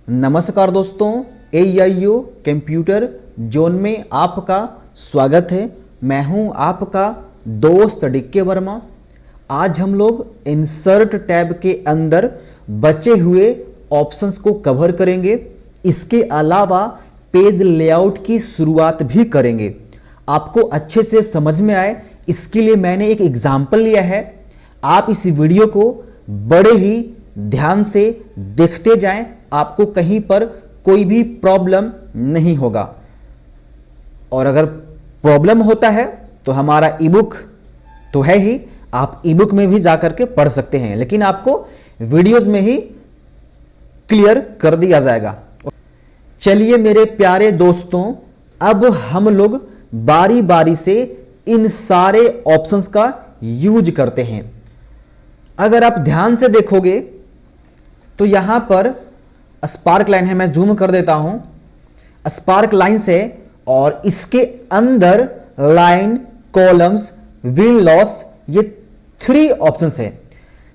नमस्कार दोस्तों, AIO computer zone में आपका स्वागत है। मैं हूं आपका दोस्त DK वर्मा। आज हम लोग इंसर्ट टैब के अंदर बचे हुए ऑप्शंस को कवर करेंगे। इसके अलावा पेज लेआउट की शुरुआत भी करेंगे। आपको अच्छे से समझ में आए इसके लिए मैंने एक एग्जाम्पल लिया है। आप इस वीडियो को बड़े ही ध्यान से देखते जाएं, आपको कहीं पर कोई भी प्रॉब्लम नहीं होगा। और अगर प्रॉब्लम होता है तो हमारा ईबुक तो है ही, आप ईबुक में भी जाकर के पढ़ सकते हैं, लेकिन आपको वीडियोस में ही क्लियर कर दिया जाएगा। चलिए मेरे प्यारे दोस्तों, अब हम लोग बारी बारी से इन सारे ऑप्शंस का यूज करते हैं। अगर आप ध्यान से देखोगे तो यहां पर स्पार्क लाइन है, मैं जूम कर देता हूं। स्पार्क लाइन से और इसके अंदर लाइन, कॉलम्स, व्हील लॉस, ये 3 ऑप्शंस है।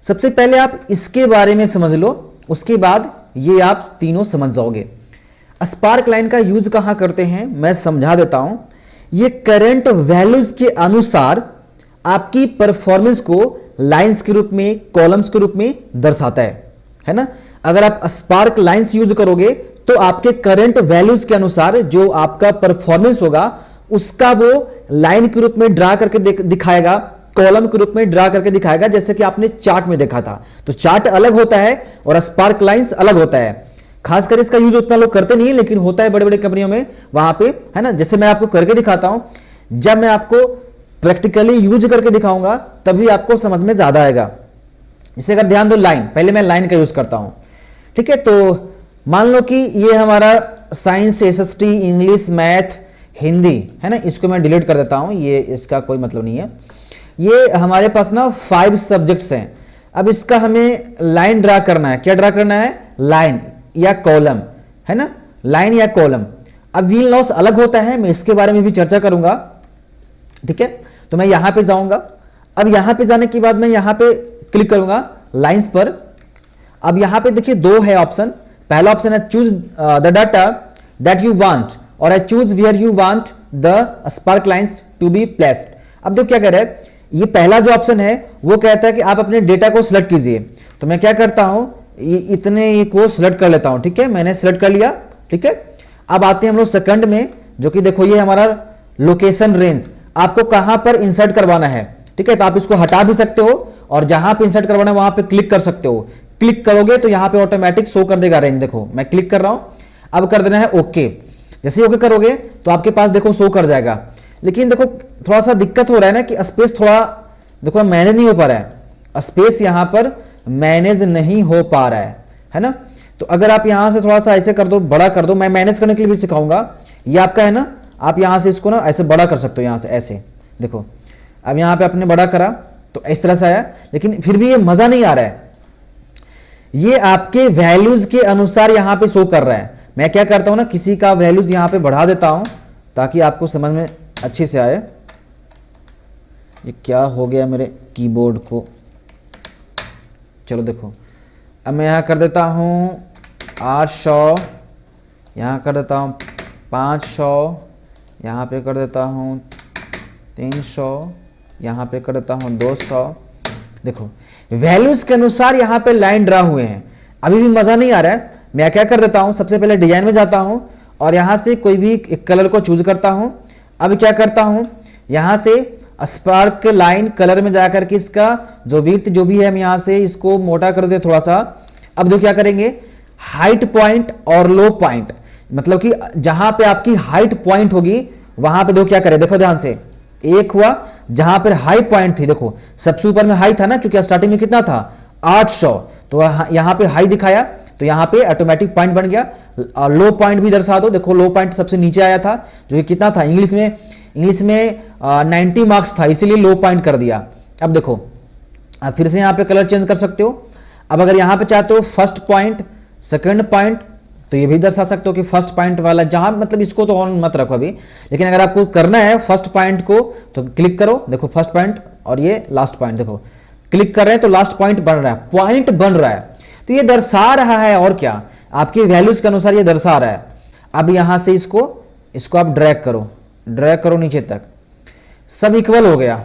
सबसे पहले आप इसके बारे में समझ लो, उसके बाद ये आप तीनों समझ जाओगे। स्पार्क लाइन का यूज कहां करते हैं मैं समझा देता हूं। ये करंट वैल्यूज के अनुसार आपकी परफॉर्मेंस को लाइंस के रूप में, कॉलम्स के रूप में दर्शाता है ना। अगर आप स्पार्क लाइंस यूज करोगे तो आपके करंट वैल्यूज के अनुसार जो आपका परफॉर्मेंस होगा उसका वो लाइन के रूप में ड्रा करके दिखाएगा, कॉलम के रूप में ड्रा करके दिखाएगा, जैसे कि आपने चार्ट में देखा था। तो चार्ट अलग होता है और स्पार्क लाइंस अलग होता है। खासकर इसका यूज उतना लोग करते नहीं है, लेकिन होता है बड़े बड़े कंपनियों में, वहां पे है ना। जैसे मैं आपको करके दिखाता हूं, जब मैं आपको प्रैक्टिकली यूज करके दिखाऊंगा तभी आपको समझ में ज्यादा आएगा। इसे अगर ध्यान दो, लाइन, पहले मैं लाइन का यूज करता हूं, ठीक है। तो मान लो कि ये हमारा science, SST, English, math, Hindi है ना, इसको मैं डिलीट कर देता हूं, ये इसका कोई मतलब नहीं है। ये हमारे पास ना 5 सब्जेक्ट्स हैं। अब इसका हमें लाइन ड्रा करना है। क्या ड्रा करना है? लाइन या कॉलम, है ना, लाइन या कॉलम। अब व्हील लॉस अलग होता है, मैं इसके बारे में भी चर्चा करूंगा, ठीक है। तो मैं यहां पे जाऊंगा। अब यहां पे जाने के बाद मैं यहां पे क्लिक करूंगा लाइंस पर। अब यहां पे देखिए 2 है ऑप्शन। पहला ऑप्शन है choose the data that you want, और I choose where you want the sparklines to be placed. अब देखो क्या कह रहा है, ये पहला जो ऑप्शन है वो कहता है कि आप अपने डेटा को सिलेक्ट कीजिए। तो मैं क्या करता हूं, इतने को सिलेक्ट कर लेता हूं, ठीक है। मैंने सिलेक्ट कर लिया, ठीक है। अब आते हैं हम लोग सेकंड में, जो कि देखो ये हमारा लोकेशन रेंज, आपको कहां पर इंसर्ट करवाना है, ठीक है। तो आप इसको हटा भी सकते हो और जहां पे इंसर्ट करवाना है वहां पे क्लिक कर सकते हो। क्लिक करोगे तो यहां पे ऑटोमेटिक शो कर देगा रेंज। देखो मैं क्लिक कर रहा हूं, अब कर देना है ओके। जैसे ओके करोगे तो आपके पास देखो शो कर जाएगा। लेकिन देखो थोड़ा सा दिक्कत हो रहा है ना कि स्पेस थोड़ा देखो मैनेज नहीं हो पा रहा है, स्पेस यहां पर मैनेज नहीं हो पा रहा है ना। तो अगर आप यहां से थोड़ा सा ऐसे कर दो, बड़ा कर दो, मैं मैनेज करने के लिए भी सिखाऊंगा। ये आपका है ना, आप यहां से इसको ना ऐसे बड़ा कर सकते हो, यहां से ऐसे देखो। अब यहां पे आपने बड़ा करा तो इस तरह से आया, लेकिन फिर भी ये मजा नहीं आ रहा है। ये आपके वैल्यूज के अनुसार यहां पे शो कर रहा है। मैं क्या करता हूं ना, किसी का वैल्यूज यहां पे बढ़ा देता हूं ताकि आपको समझ में अच्छे से आए। ये क्या हो गया मेरे कीबोर्ड को, चलो देखो। अब मैं यहां कर देता हूं 800, यहां कर देता हूं 500, यहां पे कर देता हूं 300, यहां पे कर देता हूं 200। देखो वैल्यूज के अनुसार यहां पे लाइन ड्रा हुए हैं। अभी भी मजा नहीं आ रहा है। मैं क्या कर देता हूं, सबसे पहले डिजाइन में जाता हूं और यहां से कोई भी एक कलर को चूज करता हूं। अब क्या करता हूं, यहां से स्पार्क लाइन कलर में जाकर के इसका जो विड्थ जो भी है, हम यहां से इसको मोटा कर दे थोड़ा सा। अब देखो क्या करेंगे, हाइट पॉइंट और लो पॉइंट, मतलब कि जहां पे आपकी हाइट पॉइंट होगी वहां पे देखो क्या करें, देखो ध्यान से। एक हुआ जहां पर हाई पॉइंट थी, देखो सबसे ऊपर में हाई था ना, क्योंकि स्टार्टिंग में कितना था 800, तो यहां पे हाई दिखाया तो यहां पे ऑटोमेटिक पॉइंट बन गया। लो पॉइंट भी दर्शा दो, देखो लो पॉइंट सबसे नीचे आया था, जो कि कितना था, इंग्लिश में 90 मार्क्स था, इसीलिए लो पॉइंट कर दिया। अब देखो आप फिर से यहां पे कलर चेंज कर सकते हो। अब अगर यहां पे चाहते हो फर्स्ट पॉइंट, सेकंड पॉइंट, तो ये भी दर्शा सकते हो कि फर्स्ट पॉइंट वाला जहां, मतलब इसको तो ऑन मत रखो अभी, लेकिन अगर आपको करना है फर्स्ट पॉइंट को तो क्लिक करो, देखो फर्स्ट पॉइंट और ये लास्ट पॉइंट, देखो क्लिक कर रहे हैं तो लास्ट पॉइंट बन रहा है, पॉइंट बन रहा है। तो ये दर्शा रहा है और क्या, आपकी वैल्यूज के अनुसार ये दर्शा रहा है। अब यहां से इसको आप ड्रैग करो नीचे तक, सब इक्वल हो गया,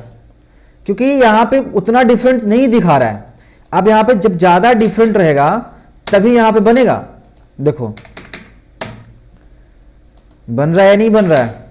क्योंकि यहां पे उतना डिफरेंट नहीं दिखा रहा है। अब यहां पे जब ज्यादा डिफरेंट रहेगा तभी यहां पे बनेगा। देखो बन रहा है नहीं बन रहा है,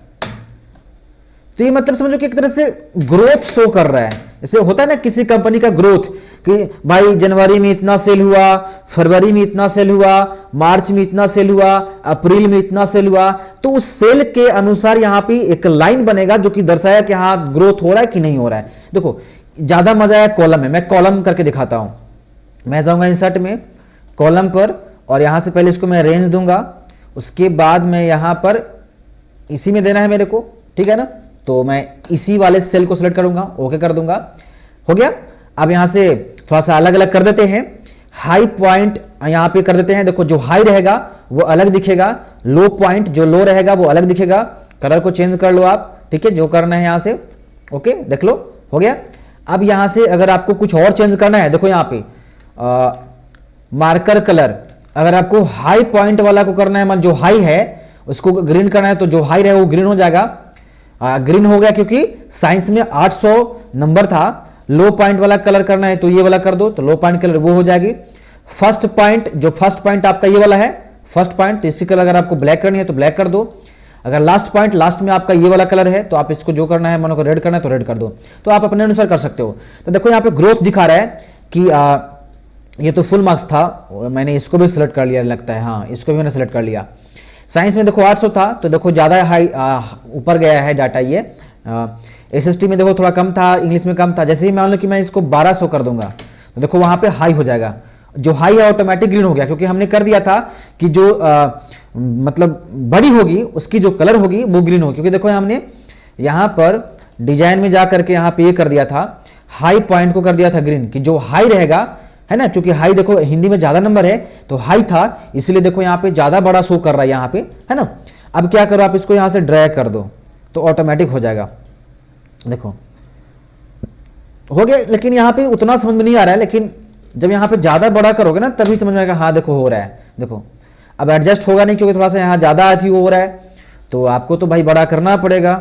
तो ये मतलब समझो कि एक तरह से ग्रोथ शो कर रहा है। जैसे होता है ना किसी कंपनी का ग्रोथ, कि भाई जनवरी में इतना सेल हुआ, फरवरी में इतना सेल हुआ, मार्च में इतना सेल हुआ, अप्रैल में इतना सेल हुआ, तो उस सेल के अनुसार यहां पे एक लाइन बनेगा जो कि दर्शाया कि हाँ ग्रोथ हो रहा है कि नहीं हो रहा है। देखो ज्यादा मजा है कॉलम में, मैं कॉलम करके दिखाता हूं। मैं जाऊंगा इंसर्ट में, कॉलम पर, और यहां से पहले इसको मैं रेंज दूंगा, उसके बाद मैं यहां पर इसी में देना है मेरे को, ठीक है ना, तो मैं इसी वाले सेल को सिलेक्ट करूंगा, ओके कर दूंगा, हो गया। अब यहां से थोड़ा सा अलग अलग कर देते हैं, हाई पॉइंट यहां पे कर देते हैं। देखो जो हाई रहेगा वो अलग दिखेगा, लो पॉइंट जो लो रहेगा वो अलग दिखेगा। कलर को चेंज कर लो आप, ठीक है, जो करना है यहां से, ओके देख लो, हो गया। अब यहां से अगर आपको कुछ और चेंज करना है, देखो यहां पे मार्कर कलर, अगर आपको हाई पॉइंट वाला को करना है, मान जो हाई है उसको ग्रीन करना है, तो जो हाई रहे वो ग्रीन हो जाएगा। ग्रीन हो गया क्योंकि साइंस में 800 नंबर था। लो पॉइंट वाला कलर करना है तो ये वाला कर दो, तो लो पॉइंट कलर वो हो जाएगी। फर्स्ट पॉइंट, जो फर्स्ट पॉइंट आपका ये वाला है फर्स्ट पॉइंट, तो इसी कलर अगर आपको ब्लैक करनी है तो ब्लैक कर दो। अगर लास्ट पॉइंट लास्ट में आपका ये वाला कलर है तो आप इसको जो करना है, मानो को रेड करना है तो रेड कर दो, तो आप अपने अनुसार कर सकते हो। तो देखो यहाँ पे ग्रोथ दिखा रहा है कि ये तो फुल मार्क्स था, मैंने इसको भी सिलेक्ट कर लिया लगता है, हाँ इसको भी मैंने सिलेक्ट कर लिया। साइंस में देखो 800 था, तो देखो ज़्यादा हाई ऊपर गया है डाटा। ये एसएसटी में देखो थोड़ा कम था, इंग्लिश में कम था। जैसे ही मान लो कि मैं इसको 1200 कर दूंगा तो देखो वहाँ पे हाई हो जाएगा, जो हाई है ऑटोमेटिक ग्रीन हो गया, क्योंकि हमने कर दिया था कि जो मतलब बड़ी होगी उसकी जो कलर होगी वो ग्रीन होगी। क्योंकि देखो हमने यहाँ पर डिजाइन में जा करके यहाँ पे ये कर दिया था, हाई पॉइंट को कर दिया था ग्रीन, कि जो हाई रहेगा है ना, क्योंकि हाई देखो हिंदी में ज्यादा नंबर है तो हाई था, इसलिए देखो यहाँ पे ज्यादा बड़ा शो कर रहा है यहाँ पे, है ना। अब क्या करो, आप इसको यहाँ से ड्रैग कर दो तो ऑटोमेटिक हो जाएगा, देखो हो गया। लेकिन यहाँ पे उतना समझ में नहीं आ रहा है, लेकिन जब यहाँ पे ज्यादा बड़ा करोगे ना तभी समझ में आएगा, हाँ देखो हो रहा है। देखो अब एडजस्ट होगा नहीं क्योंकि थोड़ा सा यहाँ ज्यादा अथी हो रहा है, तो आपको तो भाई बड़ा करना पड़ेगा,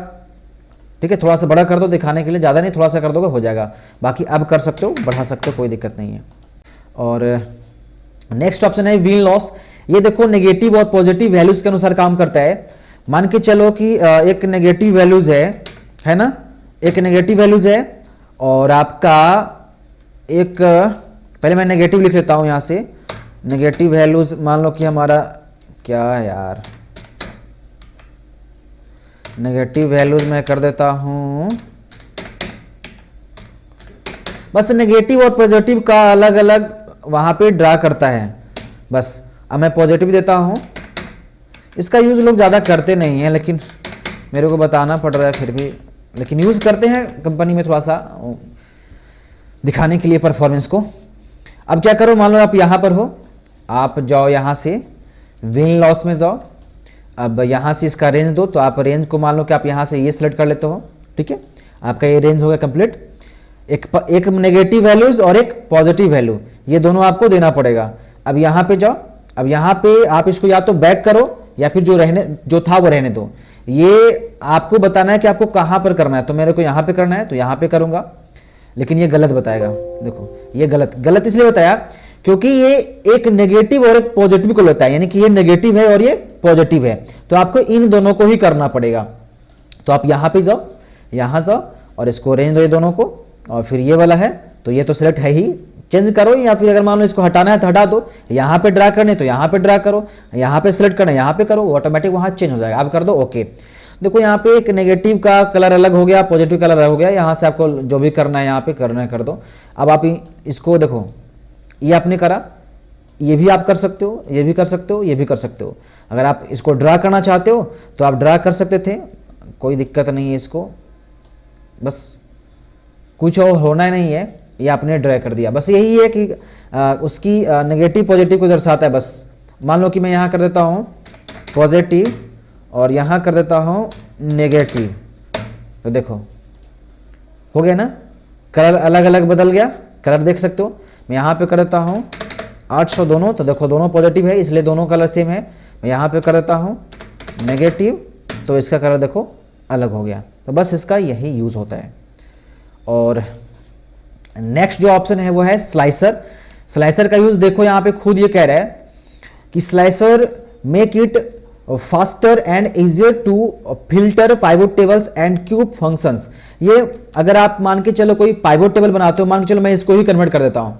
ठीक है। थोड़ा सा बड़ा कर दो दिखाने के लिए, ज्यादा नहीं, थोड़ा सा कर दोगे हो जाएगा। बाकी अब कर सकते हो, बढ़ा सकते हो, कोई दिक्कत नहीं है। और नेक्स्ट ऑप्शन है व्हील लॉस। ये देखो नेगेटिव और पॉजिटिव वैल्यूज के अनुसार काम करता है। मान के चलो कि एक नेगेटिव वैल्यूज है ना, एक नेगेटिव वैल्यूज है और आपका एक, पहले मैं नेगेटिव लिख लेता हूं यहां से। नेगेटिव वैल्यूज मान लो कि हमारा क्या है यार, नेगेटिव वैल्यूज मैं कर देता हूं, बस नेगेटिव और पॉजिटिव का अलग अलग वहां पे ड्रा करता है बस। अब मैं पॉजिटिव देता हूं, इसका यूज लोग ज़्यादा करते नहीं हैं, लेकिन मेरे को बताना पड़ रहा है फिर भी, लेकिन यूज़ करते हैं कंपनी में थोड़ा सा दिखाने के लिए परफॉर्मेंस को। अब क्या करो, मान लो आप यहाँ पर हो, आप जाओ यहाँ से व्हील लॉस में जाओ। अब यहाँ से इसका रेंज दो, तो आप रेंज को मान लो कि आप यहाँ से ये सिलेक्ट कर लेते हो, ठीक है। आपका ये रेंज हो गया कंप्लीट। एक नेगेटिव वैल्यूज और एक पॉजिटिव वैल्यू, ये दोनों आपको देना पड़ेगा। अब यहाँ पे जाओ, अब यहाँ पे आप इसको या तो बैक करो या फिर जो था वो रहने दो। ये आपको बताना है कि आपको कहाँ पर करना है, तो मेरे को यहाँ पे करना है तो यहाँ पे करूँगा, लेकिन ये गलत बताएगा। देखो ये गलत इसलिए बताया क्योंकि ये एक नेगेटिव और एक पॉजिटिव को लेता है, यानी कि ये नेगेटिव है और ये पॉजिटिव है, तो आपको इन दोनों को ही करना पड़ेगा। तो आप यहाँ पे जाओ, यहाँ जाओ और इसको रेंज दो ये दोनों को, और फिर ये वाला है तो ये तो सिलेक्ट है ही, चेंज करो, या फिर अगर मान लो इसको हटाना है तो हटा दो, यहाँ पे ड्रा करने तो यहाँ पे ड्रा करो, यहाँ पे सिलेक्ट करना यहाँ पे करो, ऑटोमेटिक वहाँ चेंज हो जाएगा। आप कर दो ओके। देखो यहाँ पे एक नेगेटिव का कलर अलग हो गया, पॉजिटिव कलर अलग हो गया, यहाँ से आपको जो भी करना है यहाँ पे करना है कर दो। अब आप इसको देखो, ये आपने करा, ये भी आप कर सकते हो, ये भी कर सकते हो, ये भी कर सकते हो। अगर आप इसको ड्रा करना चाहते हो तो आप ड्रा कर सकते थे, कोई दिक्कत नहीं है। इसको बस कुछ और होना नहीं है, ये आपने ड्रा कर दिया, बस यही है कि उसकी नेगेटिव पॉजिटिव को दर्शाता है। बस मान लो कि मैं यहाँ कर देता हूँ पॉजिटिव और यहाँ कर देता हूँ नेगेटिव, तो देखो हो गया ना, कलर अलग अलग बदल गया, कलर देख सकते हो। मैं यहाँ पे कर देता हूँ 800 दोनों, तो देखो दोनों पॉजिटिव है इसलिए दोनों कलर सेम है। मैं यहाँ पे कर देता हूँ नेगेटिव, तो इसका कलर देखो अलग हो गया। तो बस इसका यही यूज़ होता है। और नेक्स्ट जो ऑप्शन है वो है स्लाइसर। स्लाइसर का यूज़ देखो यहाँ पे खुद ये कह रहा है कि slicer make it faster and easier to filter pivot tables and cube functions. ये अगर आप मान के चलो कोई पाइवोट टेबल बनाते हो, मान के चलो मैं इसको ही कन्वर्ट कर देता हूँ।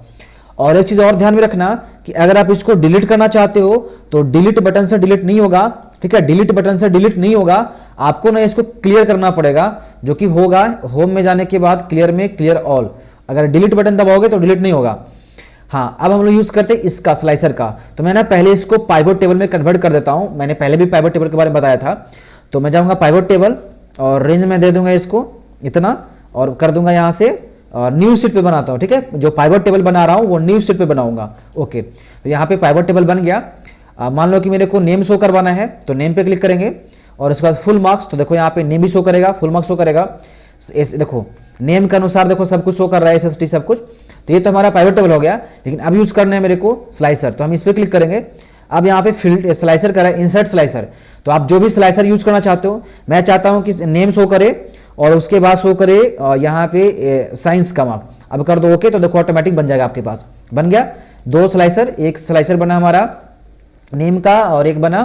और एक चीज़ और ध्यान में रखना कि अगर आप इसको डिलीट करना चाहते हो तो डिलीट बटन से डिलीट नहीं होगा, ठीक है, डिलीट बटन से डिलीट नहीं होगा, आपको ना इसको क्लियर करना पड़ेगा, जो कि होगा होम में जाने के बाद क्लियर में क्लियर ऑल। अगर डिलीट बटन दबाओगे तो डिलीट नहीं होगा। हाँ, अब हम लोग यूज करते हैं इसका स्लाइसर का। तो मैं ना पहले इसको पाइवोट टेबल में कन्वर्ट कर देता हूं। मैंने पहले भी पाइवोट टेबल के बारे में बताया था। तो मैं जाऊंगा पाइवोट टेबल और रेंज में दे दूंगा इसको इतना, और कर दूंगा यहां से न्यू शीट पे बनाता हूं, ठीक है। जो पाइवोट टेबल बना रहा हूं वो न्यू शीट पे बनाऊंगा। ओके, तो यहाँ पे पाइवोट टेबल बन गया। मान लो कि मेरे को नेम शो करवाना है, तो नेम पे क्लिक करेंगे और उसके बाद फुल मार्क्स। तो देखो यहाँ पे नेम भी शो करेगा, फुल मार्क्स शो करेगा। देखो नेम के अनुसार देखो सब कुछ शो कर रहा है, SST सब कुछ। तो ये तो हमारा पाइवोट टेबल हो गया। लेकिन अब यूज करना है मेरे को स्लाइसर, तो हम इस पर क्लिक करेंगे। अब यहाँ पे फील्ड स्लाइसर कर रहा है, इंसर्ट स्लाइसर। तो आप जो भी स्लाइसर यूज करना चाहते हो, मैं चाहता हूँ कि नेम शो करे और उसके बाद शो करे यहाँ पे साइंस का मार्क। अब कर दो ओके, तो देखो ऑटोमेटिक बन जाएगा आपके पास। बन गया 2 स्लाइसर, एक स्लाइसर बना हमारा नेम का और एक बना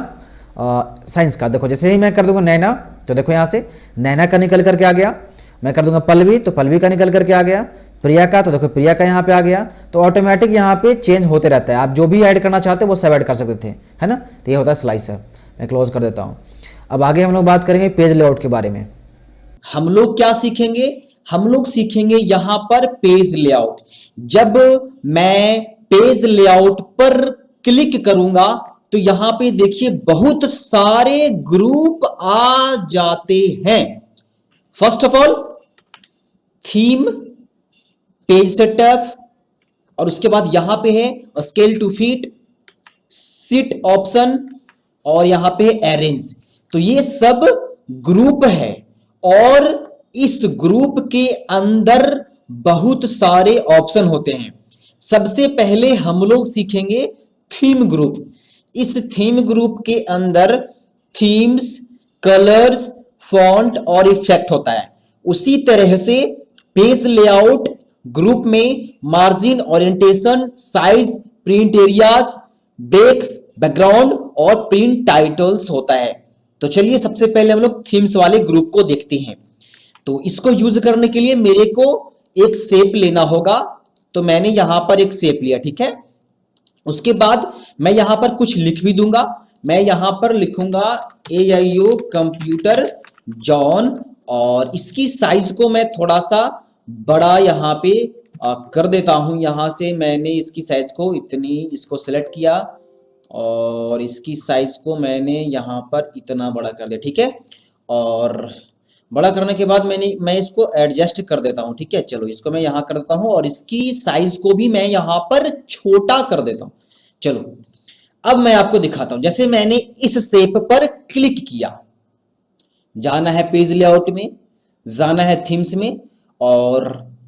साइंस का। देखो जैसे ही मैं कर दूंगा नैना, तो देखो यहाँ से नैना का निकल करके आ गया। मैं कर दूंगा पल्लवी, तो पल्लवी का निकल करके आ गया। प्रिया का, तो देखो प्रिया का यहाँ पे आ गया। तो ऑटोमेटिक यहाँ पे चेंज होते रहता है। आप जो भी ऐड करना चाहते हो वो सब ऐड कर सकते थे, है ना। तो ये होता है स्लाइसर। मैं क्लोज कर देता हूँ। अब आगे हम लोग बात करेंगे पेज लेआउट के बारे में। हम लोग क्या सीखेंगे? हम लोग सीखेंगे यहां पर पेज लेआउट। जब मैं पेज लेआउट पर क्लिक करूंगा तो यहां पे देखिए बहुत सारे ग्रुप आ जाते हैं। First of all theme, page setup, और उसके बाद यहां पे है scale to fit, sheet option, और यहां पे है अरेंज। तो ये सब ग्रुप है और इस ग्रुप के अंदर बहुत सारे ऑप्शन होते हैं। सबसे पहले हम लोग सीखेंगे थीम ग्रुप। इस थीम ग्रुप के अंदर थीम्स, कलर्स, फॉन्ट और इफेक्ट होता है। उसी तरह से पेज लेआउट ग्रुप में margin, orientation, size, print areas, breaks, background और प्रिंट टाइटल्स होता है। तो चलिए सबसे पहले हम लोग थीम्स वाले ग्रुप को देखते हैं। तो इसको यूज करने के लिए मेरे को एक शेप लेना होगा। तो मैंने यहां पर एक शेप लिया, ठीक है। उसके बाद मैं यहां पर कुछ लिख भी दूंगा। मैं यहां पर लिखूंगा AIO कंप्यूटर जॉन, और इसकी साइज को मैं थोड़ा सा बड़ा यहां पे कर देता हूं। यहां से मैंने इसकी साइज को इतनी, इसको सेलेक्ट किया और इसकी साइज को मैंने यहां पर इतना बड़ा कर दिया, ठीक है। और बड़ा करने के बाद मैं इसको एडजस्ट कर देता हूं, ठीक है। चलो इसको मैं यहां कर देता हूं और इसकी साइज को भी मैं यहां पर छोटा कर देता हूं। चलो अब मैं आपको दिखाता हूं। जैसे मैंने इस शेप पर क्लिक किया, जाना है पेज लेआउट में, जाना है थीम्स में, और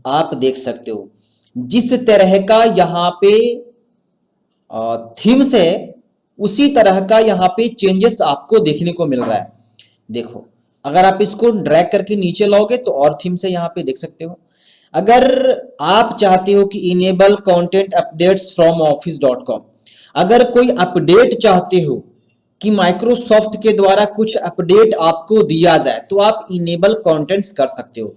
आप देख सकते हो जिस तरह का यहाँ पे थीम्स है उसी तरह का यहाँ पे चेंजेस आपको देखने को मिल रहा है। देखो अगर आप इसको ड्रैग करके नीचे लाओगे तो और थीम्स है यहाँ पे देख सकते हो। अगर आप चाहते हो कि enable content updates from office.com, अगर कोई अपडेट चाहते हो कि माइक्रोसॉफ्ट के द्वारा कुछ अपडेट आपको दिया जाए तो आप इनेबल कंटेंट्स कर सकते हो।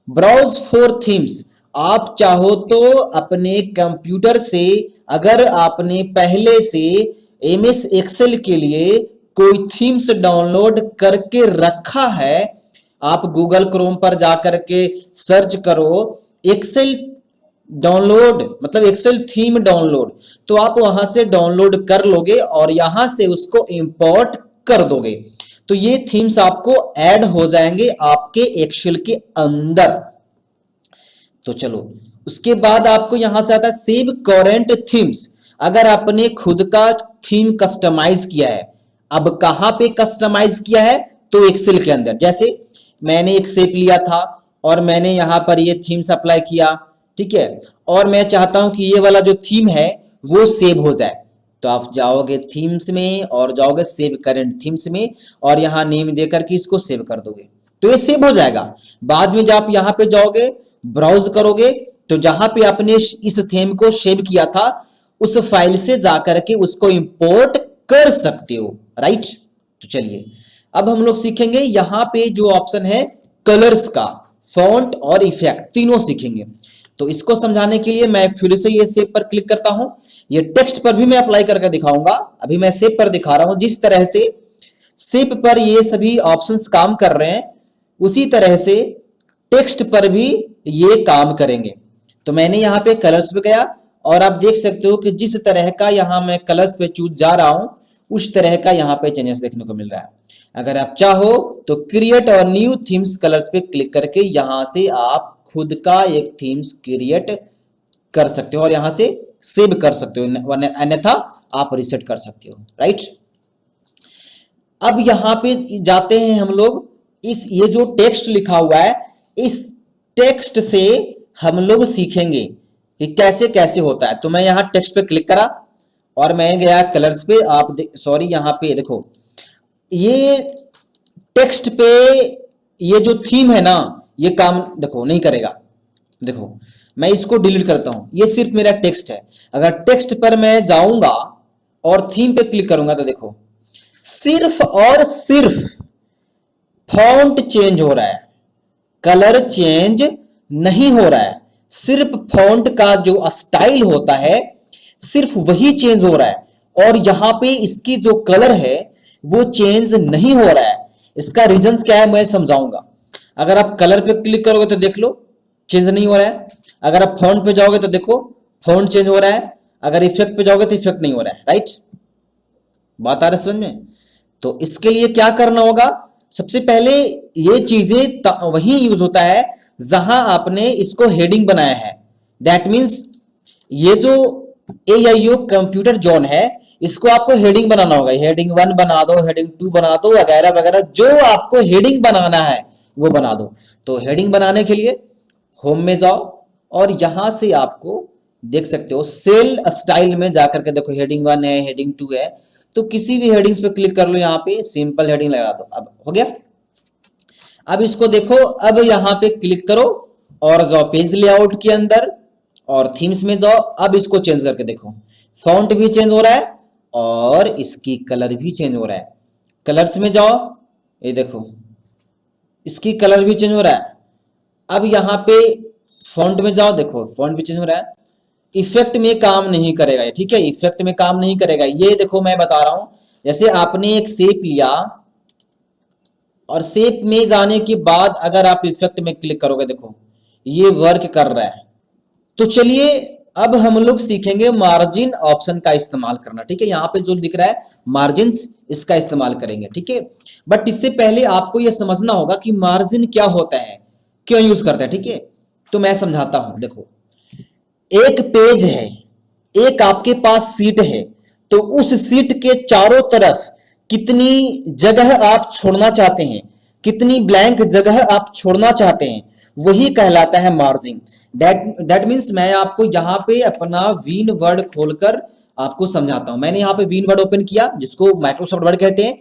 ब्राउज फॉर थीम्स, आप चाहो तो अपने कंप्यूटर से, अगर आपने पहले से MS एक्सेल के लिए कोई थीम्स डाउनलोड करके रखा है, आप गूगल क्रोम पर जाकर के सर्च करो एक्सेल डाउनलोड, मतलब एक्सेल थीम डाउनलोड, तो आप वहां से डाउनलोड कर लोगे और यहां से उसको इंपोर्ट कर दोगे। तो ये थीम्स आपको ऐड हो जाएंगे आपके एक्सेल के अंदर। तो चलो उसके बाद आपको यहां से आता है सेव करेंट थीम्स। अगर आपने खुद का थीम कस्टमाइज किया है, अब कहां पे कस्टमाइज किया है? तो एक्सेल के अंदर। जैसे मैंने एक शेप लिया था और मैंने यहां पर ये थीम्स अप्लाई किया, ठीक है। और मैं चाहता हूं कि ये वाला जो थीम है वो सेव हो जाए। तो आप जाओगे थीम्स में और जाओगे सेव करंट थीम्स में और यहाँ नेम दे करके इसको सेव कर दोगे तो ये सेव हो जाएगा। बाद में जब आप यहाँ पे जाओगे ब्राउज करोगे तो जहां पे आपने इस थीम को सेव किया था उस फाइल से जाकर के उसको इंपोर्ट कर सकते हो, राइट। तो चलिए अब हम लोग सीखेंगे यहाँ पे जो ऑप्शन है कलर्स का, फॉन्ट और इफेक्ट तीनों सीखेंगे। तो इसको समझाने के लिए मैं फिर से ये सेव पर क्लिक करता हूं। ये टेक्स्ट पर भी मैं अप्लाई करके दिखाऊंगा, अभी मैं सेव पर दिखा रहा हूं। जिस तरह से सेव पर ये सभी ऑप्शंस काम कर रहे हैं उसी तरह से टेक्स्ट पर भी ये काम करेंगे। तो मैंने यहाँ पे कलर्स पे गया और आप देख सकते हो कि जिस तरह का यहाँ मैं कलर्स पे चूज जा रहा हूं उस तरह का यहाँ पे चेंजेस देखने को मिल रहा है। अगर आप चाहो तो क्रिएट और न्यू थीम्स कलर्स पे क्लिक करके यहां से आप खुद का एक थीम्स क्रिएट कर सकते हो और यहां से सेव कर सकते हो, अन्यथा आप रिसेट कर सकते हो, राइट। अब यहां पे जाते हैं हम लोग, इस ये जो टेक्स्ट लिखा हुआ है इस टेक्स्ट से हम लोग सीखेंगे कि कैसे कैसे होता है। तो मैं यहाँ टेक्स्ट पे क्लिक करा और मैं गया कलर्स पे, आप सॉरी यहाँ पे देखो ये टेक्स्ट पे ये जो थीम है ना ये काम देखो नहीं करेगा। देखो मैं इसको डिलीट करता हूं, ये सिर्फ मेरा टेक्स्ट है। अगर टेक्स्ट पर मैं जाऊंगा और थीम पे क्लिक करूंगा तो देखो सिर्फ और सिर्फ फॉन्ट चेंज हो रहा है, कलर चेंज नहीं हो रहा है। सिर्फ फॉन्ट का जो स्टाइल होता है सिर्फ वही चेंज हो रहा है और यहां पे इसकी जो कलर है वो चेंज नहीं हो रहा है। इसका रीजंस क्या है मैं समझाऊंगा। अगर आप कलर पे क्लिक करोगे तो देख लो चेंज नहीं हो रहा है। अगर आप फॉन्ट पे जाओगे तो देखो फॉन्ट चेंज हो रहा है। अगर इफेक्ट पे जाओगे तो इफेक्ट नहीं हो रहा है, राइट। बात आ रही है समझ में। तो इसके लिए क्या करना होगा, सबसे पहले ये चीजें वही यूज होता है जहां आपने इसको हेडिंग बनाया है। दैट मीन्स ये जो AIO कंप्यूटर जोन है इसको आपको हेडिंग बनाना होगा। हेडिंग 1 बना दो, हेडिंग 2 बना दो, वगैरह वगैरह जो आपको हेडिंग बनाना है वो बना दो। तो हेडिंग बनाने के लिए होम में जाओ और यहां से आपको देख सकते हो सेल स्टाइल में जाकर के देखो हेडिंग 1 है, हेडिंग 2 है, तो किसी भी हेडिंग्स पे क्लिक कर लो। यहाँ पे सिंपल हेडिंग लगा दो, अब हो गया। अब इसको देखो, अब यहाँ पे क्लिक करो और जाओ पेज लेआउट के अंदर और थीम्स में जाओ। अब इसको चेंज करके देखो फॉन्ट भी चेंज हो रहा है और इसकी कलर भी चेंज हो रहा है। कलर्स में जाओ, ये देखो इसकी कलर भी चेंज हो रहा है। अब यहाँ पे फॉन्ट में जाओ, देखो फॉन्ट भी चेंज हो रहा है। इफेक्ट में काम नहीं करेगा ये, ठीक है, इफेक्ट में काम नहीं करेगा ये। देखो मैं बता रहा हूं, जैसे आपने एक शेप लिया और शेप में जाने के बाद अगर आप इफेक्ट में क्लिक करोगे देखो ये वर्क कर रहा है। तो चलिए अब हम लोग सीखेंगे मार्जिन ऑप्शन का इस्तेमाल करना, ठीक है। यहाँ पे जो दिख रहा है मार्जिन्स, इसका इस्तेमाल करेंगे, ठीक है। बट इससे पहले आपको यह समझना होगा कि मार्जिन क्या होता है, क्यों यूज करते हैं, ठीक है। तो मैं समझाता हूं। देखो एक पेज है, एक आपके पास सीट है, तो उस सीट के चारों तरफ कितनी जगह आप छोड़ना चाहते हैं, कितनी ब्लैंक जगह आप छोड़ना चाहते हैं, वही कहलाता है मार्जिन। दैट मीन्स मैं आपको यहाँ पे अपना वीन वर्ड खोलकर आपको समझाता हूं। मैंने यहाँ पे वीन वर्ड ओपन किया जिसको माइक्रोसॉफ्ट वर्ड कहते हैं।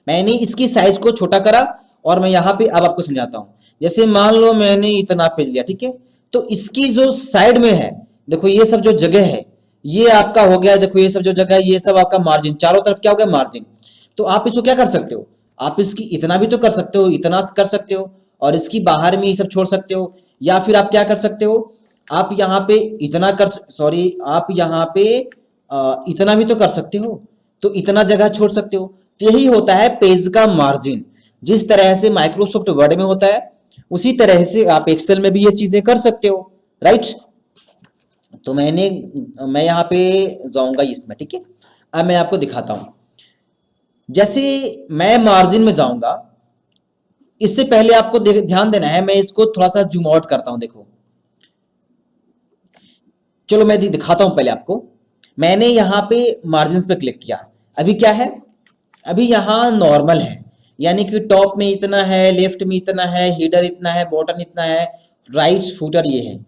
मैंने इसकी साइज को छोटा करा और मैं यहाँ पे अब आपको समझाता हूं। जैसे मान लो मैंने इतना पेज लिया, ठीक है, तो इसकी जो साइड में है देखो ये सब जो जगह है ये आपका हो गया। देखो ये सब जो जगह है ये सब आपका मार्जिन, चारों तरफ क्या हो गया मार्जिन। तो आप इसको क्या कर सकते हो, आप इसकी इतना भी तो कर सकते हो, इतना कर सकते हो और इसकी बाहर में ये सब छोड़ सकते हो। या फिर आप क्या कर सकते हो, आप यहाँ पे इतना आप यहाँ पे इतना भी तो कर सकते हो, तो इतना जगह छोड़ सकते हो। तो यही होता है पेज का मार्जिन। जिस तरह से माइक्रोसॉफ्ट वर्ड में होता है उसी तरह से आप एक्सेल में भी ये चीजें कर सकते हो, राइट। तो मैं यहाँ पे जाऊंगा इसमें, ठीक है। अब मैं आपको दिखाता हूं। जैसे मैं मार्जिन में जाऊंगा, इससे पहले आपको ध्यान देना है, मैं इसको थोड़ा सा जूम आउट करता हूं। देखो चलो मैं दिखाता हूं पहले आपको। मैंने यहाँ पे मार्जिन पे क्लिक किया, अभी क्या है, अभी यहाँ नॉर्मल है, यानी कि टॉप में इतना है, लेफ्ट में इतना है, हीडर इतना है, बॉटम इतना है, राइट फुटर ये है।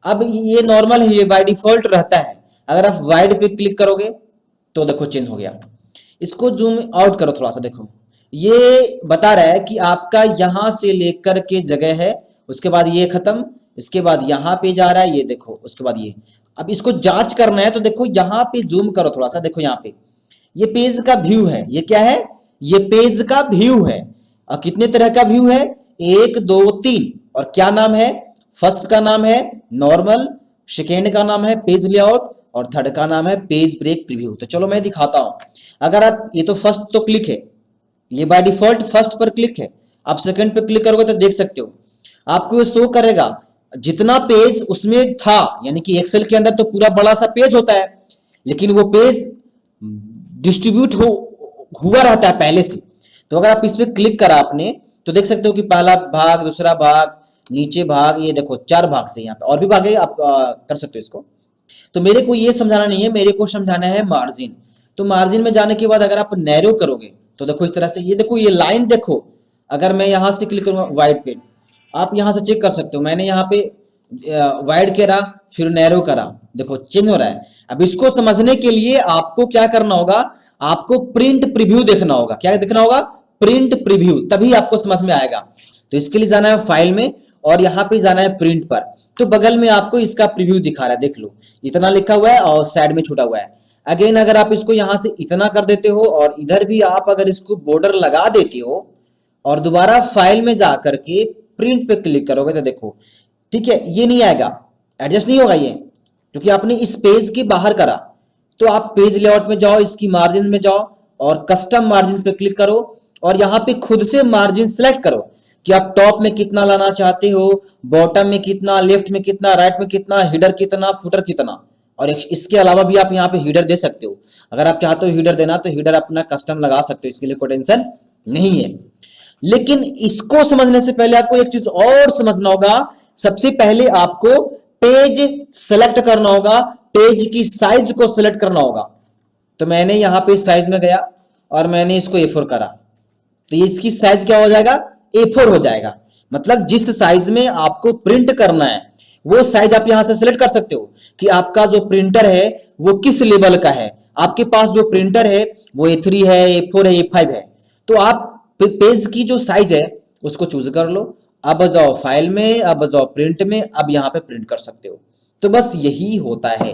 अब ये नॉर्मल है, ये बाय डिफॉल्ट रहता है। अगर आप वाइड पे क्लिक करोगे तो देखो चेंज हो गया। इसको जूम आउट करो थोड़ा सा, देखो ये बता रहा है कि आपका यहां से लेकर के जगह है, उसके बाद ये खत्म, इसके बाद यहां पे जा रहा है, ये देखो उसके बाद ये। अब इसको जांच करना है तो देखो यहाँ पे जूम करो थोड़ा सा, देखो यहाँ पे ये पेज का व्यू है। ये क्या है? ये पेज का व्यू है। और कितने तरह का व्यू है? 1 2 3। और क्या नाम है? फर्स्ट का नाम है नॉर्मल, सेकेंड का नाम है पेज लेआउट, और थर्ड का नाम है पेज ब्रेक प्रीव्यू। तो चलो मैं दिखाता हूं। अगर आप ये तो फर्स्ट तो क्लिक है, ये बाय डिफॉल्ट फर्स्ट पर क्लिक है। आप सेकंड पे क्लिक करोगे तो देख सकते हो आपको ये शो करेगा जितना पेज उसमें था, यानी कि एक्सेल के अंदर तो पूरा बड़ा सा पेज होता है, लेकिन वो पेज डिस्ट्रीब्यूट हुआ रहता है पहले से। तो अगर आप इस पे क्लिक करा आपने तो देख सकते हो कि पहला भाग, दूसरा भाग, नीचे भाग, ये देखो 4 भाग से यहाँ पे और भी भाग है, आप कर सकते हो इसको। तो मेरे को ये समझाना नहीं है, मेरे को समझाना है मार्जिन। तो मार्जिन में जाने के बाद अगर आप नैरो करोगे तो देखो इस तरह से, ये देखो ये लाइन देखो। अगर मैं यहां से क्लिक करूंगा वाइड पे, आप यहां से चेक कर सकते हो, मैंने यहाँ पे वाइड करा फिर नैरो करा, देखो चेंज हो रहा है। अब इसको समझने के लिए आपको क्या करना होगा? आपको प्रिंट प्रीव्यू देखना होगा। क्या देखना होगा? प्रिंट प्रीव्यू, तभी आपको समझ में आएगा। तो इसके लिए जाना है फाइल में और यहाँ पे जाना है प्रिंट पर। तो बगल में आपको इसका प्रीव्यू दिखा रहा है, देख लो इतना लिखा हुआ है और साइड में छूटा हुआ है। अगेन अगर आप इसको यहाँ से इतना कर देते हो और इधर भी आप अगर इसको बॉर्डर लगा देते हो और दोबारा फाइल में जाकर के प्रिंट पे क्लिक करोगे तो देखो ठीक है, ये नहीं आएगा, एडजस्ट नहीं होगा ये, क्योंकि आपने इस पेज के बाहर करा। तो आप पेज लेआउट में जाओ, इसकी मार्जिन में जाओ और कस्टम मार्जिन पे क्लिक करो और यहाँ पे खुद से मार्जिन सेलेक्ट करो कि आप टॉप में कितना लाना चाहते हो, बॉटम में कितना, लेफ्ट में कितना, राइट में कितना, हिडर कितना, फुटर कितना। और इसके अलावा भी आप यहाँ पे हीडर दे सकते हो। अगर आप चाहते हो हीडर देना तो हीडर अपना कस्टम लगा सकते हो, इसके लिए कोई टेंशन नहीं है। लेकिन इसको समझने से पहले आपको एक चीज और समझना होगा। सबसे पहले आपको पेज सेलेक्ट करना होगा, पेज की साइज को सेलेक्ट करना होगा। तो मैंने यहां पे साइज में गया और मैंने इसको A4 करा, तो इसकी साइज क्या हो जाएगा? A4 हो जाएगा। मतलब जिस साइज में आपको प्रिंट करना है वो साइज आप यहां से सिलेक्ट कर सकते हो कि आपका जो प्रिंटर है वो किस लेवल का है। आपके पास जो प्रिंटर है वो A3 है, A4 है, A5 है। तो आप पेज की जो साइज है उसको चूज कर लो। अब जाओ फाइल में, अब जाओ प्रिंट में, अब यहां पे प्रिंट कर सकते हो। तो बस यही होता है,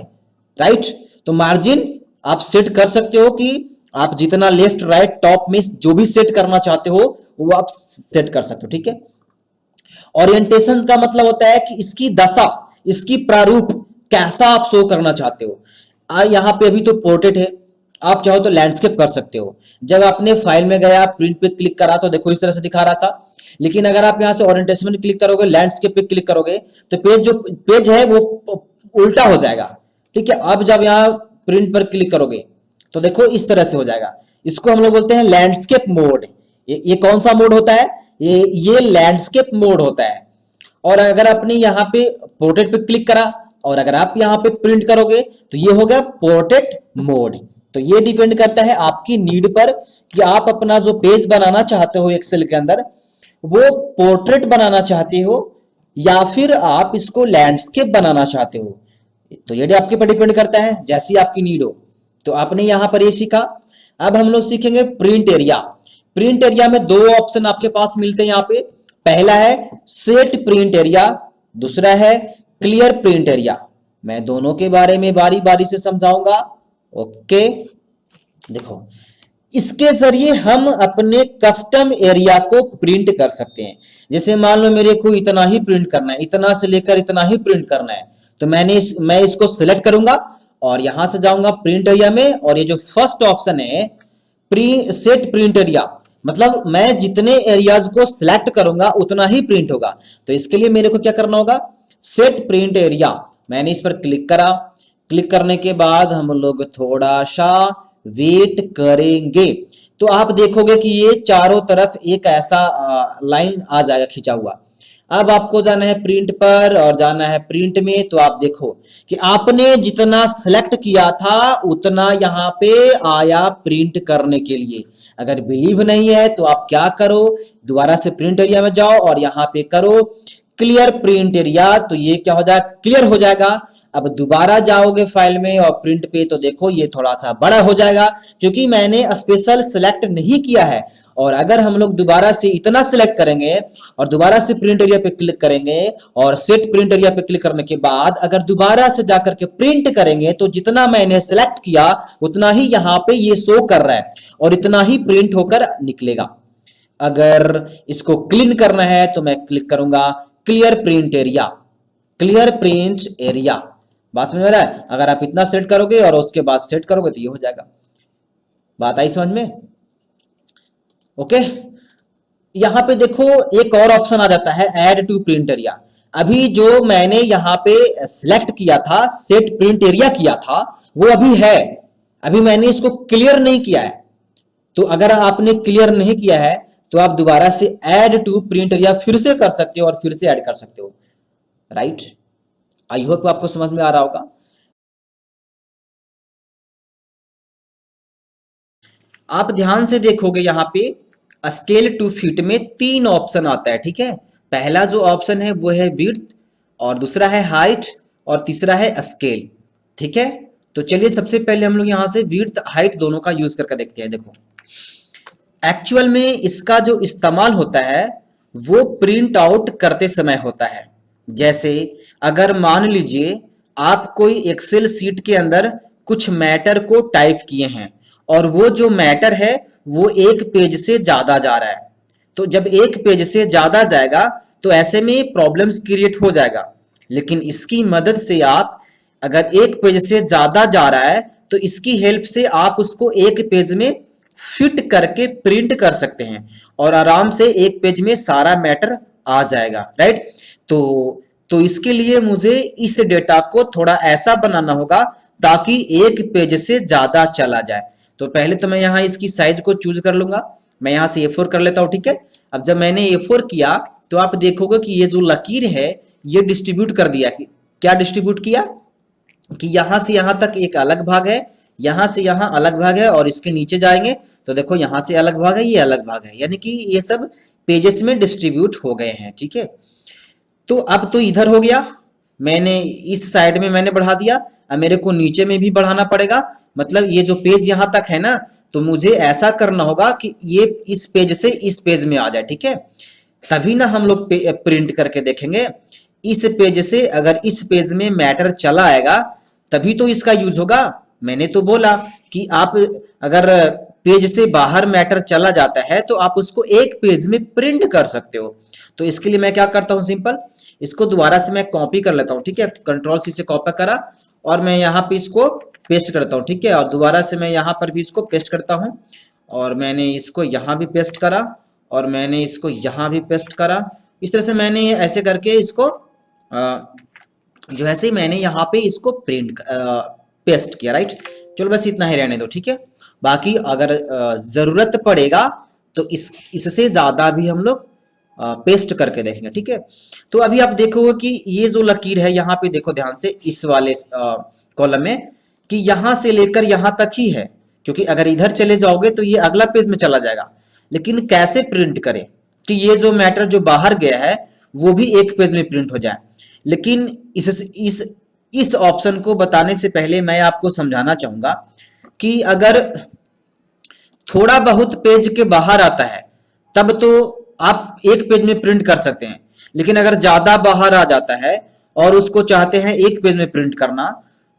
राइट। तो मार्जिन आप सेट कर सकते हो कि आप जितना लेफ्ट राइट टॉप में जो भी सेट करना चाहते हो वो आप सेट कर सकते हो, ठीक है। ओरिएंटेशन का मतलब होता है कि इसकी दशा, इसकी प्रारूप कैसा आप शो करना चाहते हो। यहाँ पे अभी तो पोर्ट्रेट है, आप चाहो तो लैंडस्केप कर सकते हो। जब आपने फाइल में गया प्रिंट पे क्लिक करा तो देखो इस तरह से दिखा रहा था, लेकिन अगर आप यहाँ से ओरिएंटेशन में क्लिक करोगे, लैंडस्केप पे क्लिक करोगे तो पेज है वो उल्टा हो जाएगा, ठीक है। अब जब यहाँ प्रिंट पर क्लिक करोगे तो देखो इस तरह से हो जाएगा। इसको हम लोग बोलते हैं लैंडस्केप मोड। ये कौन सा मोड होता है? ये लैंडस्केप मोड होता है। और अगर आपने यहाँ पे पोर्ट्रेट पे क्लिक करा और अगर आप यहाँ पे प्रिंट करोगे तो ये हो गया पोर्ट्रेट मोड। तो ये डिपेंड करता है आपकी नीड पर कि आप अपना जो पेज बनाना चाहते हो एक्सेल के अंदर वो पोर्ट्रेट बनाना चाहते हो या फिर आप इसको लैंडस्केप बनाना चाहते हो। तो ये आपके पर डिपेंड करता है, जैसी आपकी नीड हो। तो आपने यहां पर ये सीखा। अब हम लोग सीखेंगे प्रिंट एरिया। प्रिंट एरिया में 2 ऑप्शन आपके पास मिलते हैं यहाँ पे। पहला है सेट प्रिंट एरिया, दूसरा है क्लियर प्रिंट एरिया। मैं दोनों के बारे में बारी बारी से समझाऊंगा, ओके। देखो इसके जरिए हम अपने कस्टम एरिया को प्रिंट कर सकते हैं। जैसे मान लो मेरे को इतना ही प्रिंट करना है, इतना से लेकर इतना ही प्रिंट करना है, तो मैं इसको सिलेक्ट करूंगा और यहां से जाऊंगा प्रिंट एरिया में और ये जो फर्स्ट ऑप्शन है सेट प्रिंट एरिया, मतलब मैं जितने एरियाज को सिलेक्ट करूंगा उतना ही प्रिंट होगा। तो इसके लिए मेरे को क्या करना होगा? Set print area. मैंने इस पर क्लिक करा, क्लिक करने के बाद हम लोग थोड़ा सा वेट करेंगे तो आप देखोगे कि ये चारों तरफ एक ऐसा लाइन आ जाएगा खिंचा हुआ। अब आपको जाना है प्रिंट पर और जाना है प्रिंट में। तो आप देखो कि आपने जितना सेलेक्ट किया था उतना यहाँ पे आया प्रिंट करने के लिए। अगर बिलीव नहीं है तो आप क्या करो, दोबारा से प्रिंट एरिया में जाओ और यहाँ पे करो क्लियर प्रिंट एरिया, तो ये क्या हो जाएगा, क्लियर हो जाएगा। अब दोबारा जाओगे फाइल में और प्रिंट पे, तो देखो ये थोड़ा सा बड़ा हो जाएगा क्योंकि मैंने स्पेशल सेलेक्ट नहीं किया है। और अगर हम लोग दोबारा से इतना सिलेक्ट करेंगे और दोबारा से प्रिंट एरिया पे क्लिक करेंगे और सेट प्रिंट एरिया पे क्लिक करने के बाद अगर दोबारा से जाकर के प्रिंट करेंगे तो जितना मैंने सेलेक्ट किया उतना ही यहाँ पे ये शो कर रहा है और इतना ही प्रिंट होकर निकलेगा। अगर इसको क्लीन करना है तो मैं क्लिक करूंगा clear print area, clear print area. बात समझ में आ रहा है? अगर आप इतना सेट करोगे और उसके बाद सेट करोगे तो ये हो जाएगा। बात आई समझ में? ओके। यहां पे देखो एक और ऑप्शन आ जाता है ऐड टू प्रिंट एरिया। अभी जो मैंने यहां पे सिलेक्ट किया था, सेट प्रिंट एरिया किया था, वो अभी है, अभी मैंने इसको क्लियर नहीं किया है। तो अगर आपने क्लियर नहीं किया है तो आप दोबारा से ऐड टू प्रिंट एरिया फिर से कर सकते हो और फिर से ऐड कर सकते हो। राइट, आई होप आपको समझ में आ रहा होगा। आप ध्यान से देखोगे यहां पे स्केल टू फिट में 3 ऑप्शन आता है, ठीक है। पहला जो ऑप्शन है वो है विड्थ, और दूसरा है हाइट, और तीसरा है स्केल, ठीक है। तो चलिए सबसे पहले हम लोग यहां से विड्थ हाइट दोनों का यूज करके देखते हैं। देखो एक्चुअल में इसका जो इस्तेमाल होता है वो प्रिंट आउट करते समय होता है। जैसे अगर मान लीजिए आप कोई एक्सेल सीट के अंदर कुछ मैटर को टाइप किए हैं और वो जो मैटर है वो एक पेज से ज्यादा जा रहा है, तो जब एक पेज से ज्यादा जाएगा तो ऐसे में प्रॉब्लम्स क्रिएट हो जाएगा। लेकिन इसकी मदद से आप अगर एक पेज से ज्यादा जा रहा है तो इसकी हेल्प से आप उसको एक पेज में फिट करके प्रिंट कर सकते हैं और आराम से एक पेज में सारा मैटर आ जाएगा। राइट, तो इसके लिए मुझे इस डेटा को थोड़ा ऐसा बनाना होगा ताकि एक पेज से ज्यादा चला जाए। तो पहले तो मैं यहाँ इसकी साइज को चूज कर लूंगा, मैं यहाँ से A4 कर लेता हूँ, ठीक है। अब जब मैंने A4 किया तो आप देखोगे कि ये जो लकीर है ये डिस्ट्रीब्यूट कर दिया। क्या डिस्ट्रीब्यूट किया कि यहां से यहां तक एक अलग भाग है, यहां से यहां अलग भाग है, और इसके नीचे जाएंगे तो देखो यहां से अलग भाग है, ये अलग भाग है, यानी कि ये सब पेजेस में डिस्ट्रीब्यूट हो गए हैं, ठीक है। तो अब तो इधर हो गया, मैंने इस साइड में मैंने बढ़ा दिया, अब मेरे को नीचे में भी बढ़ाना पड़ेगा। मतलब ये जो पेज यहां तक है ना, तो मुझे ऐसा करना होगा कि ये इस पेज से इस पेज में आ जाए, ठीक है। तभी ना हम लोग प्रिंट करके देखेंगे। इस पेज से अगर इस पेज में मैटर चला आएगा तभी तो इसका यूज होगा। मैंने तो बोला कि आप अगर पेज से बाहर मैटर चला जाता है तो आप उसको एक पेज में प्रिंट कर सकते हो। तो इसके लिए मैं क्या करता हूं, सिंपल इसको दोबारा से मैं कॉपी कर लेता हूं, ठीक है। Ctrl+C से कॉपी करा और मैं यहाँ पे इसको पेस्ट करता हूँ, ठीक है। और दोबारा से मैं यहाँ पर भी इसको पेस्ट करता हूँ और मैंने इसको यहाँ भी पेस्ट करा और मैंने इसको यहाँ भी पेस्ट करा। इस तरह से मैंने ऐसे करके इसको जो ऐसे ही मैंने यहाँ पे इसको पेस्ट किया। राइट, चलो बस इतना ही रहने दो, ठीक है। बाकी अगर जरूरत पड़ेगा तो इससे ज्यादा भी हम लोग पेस्ट करके देखेंगे, ठीक है। तो अभी आप देखोगे कि ये जो लकीर है यहाँ पे देखो ध्यान से इस वाले कॉलम में कि यहाँ से लेकर यहाँ तक ही है, क्योंकि अगर इधर चले जाओगे तो ये अगला पेज में चला जाएगा। लेकिन कैसे प्रिंट करें कि ये जो मैटर जो बाहर गया है वो भी एक पेज में प्रिंट हो जाए। लेकिन इस ऑप्शन को बताने से पहले मैं आपको समझाना चाहूंगा कि अगर थोड़ा बहुत पेज के बाहर आता है तब तो आप एक पेज में प्रिंट कर सकते हैं, लेकिन अगर ज्यादा बाहर आ जाता है और उसको चाहते हैं एक पेज में प्रिंट करना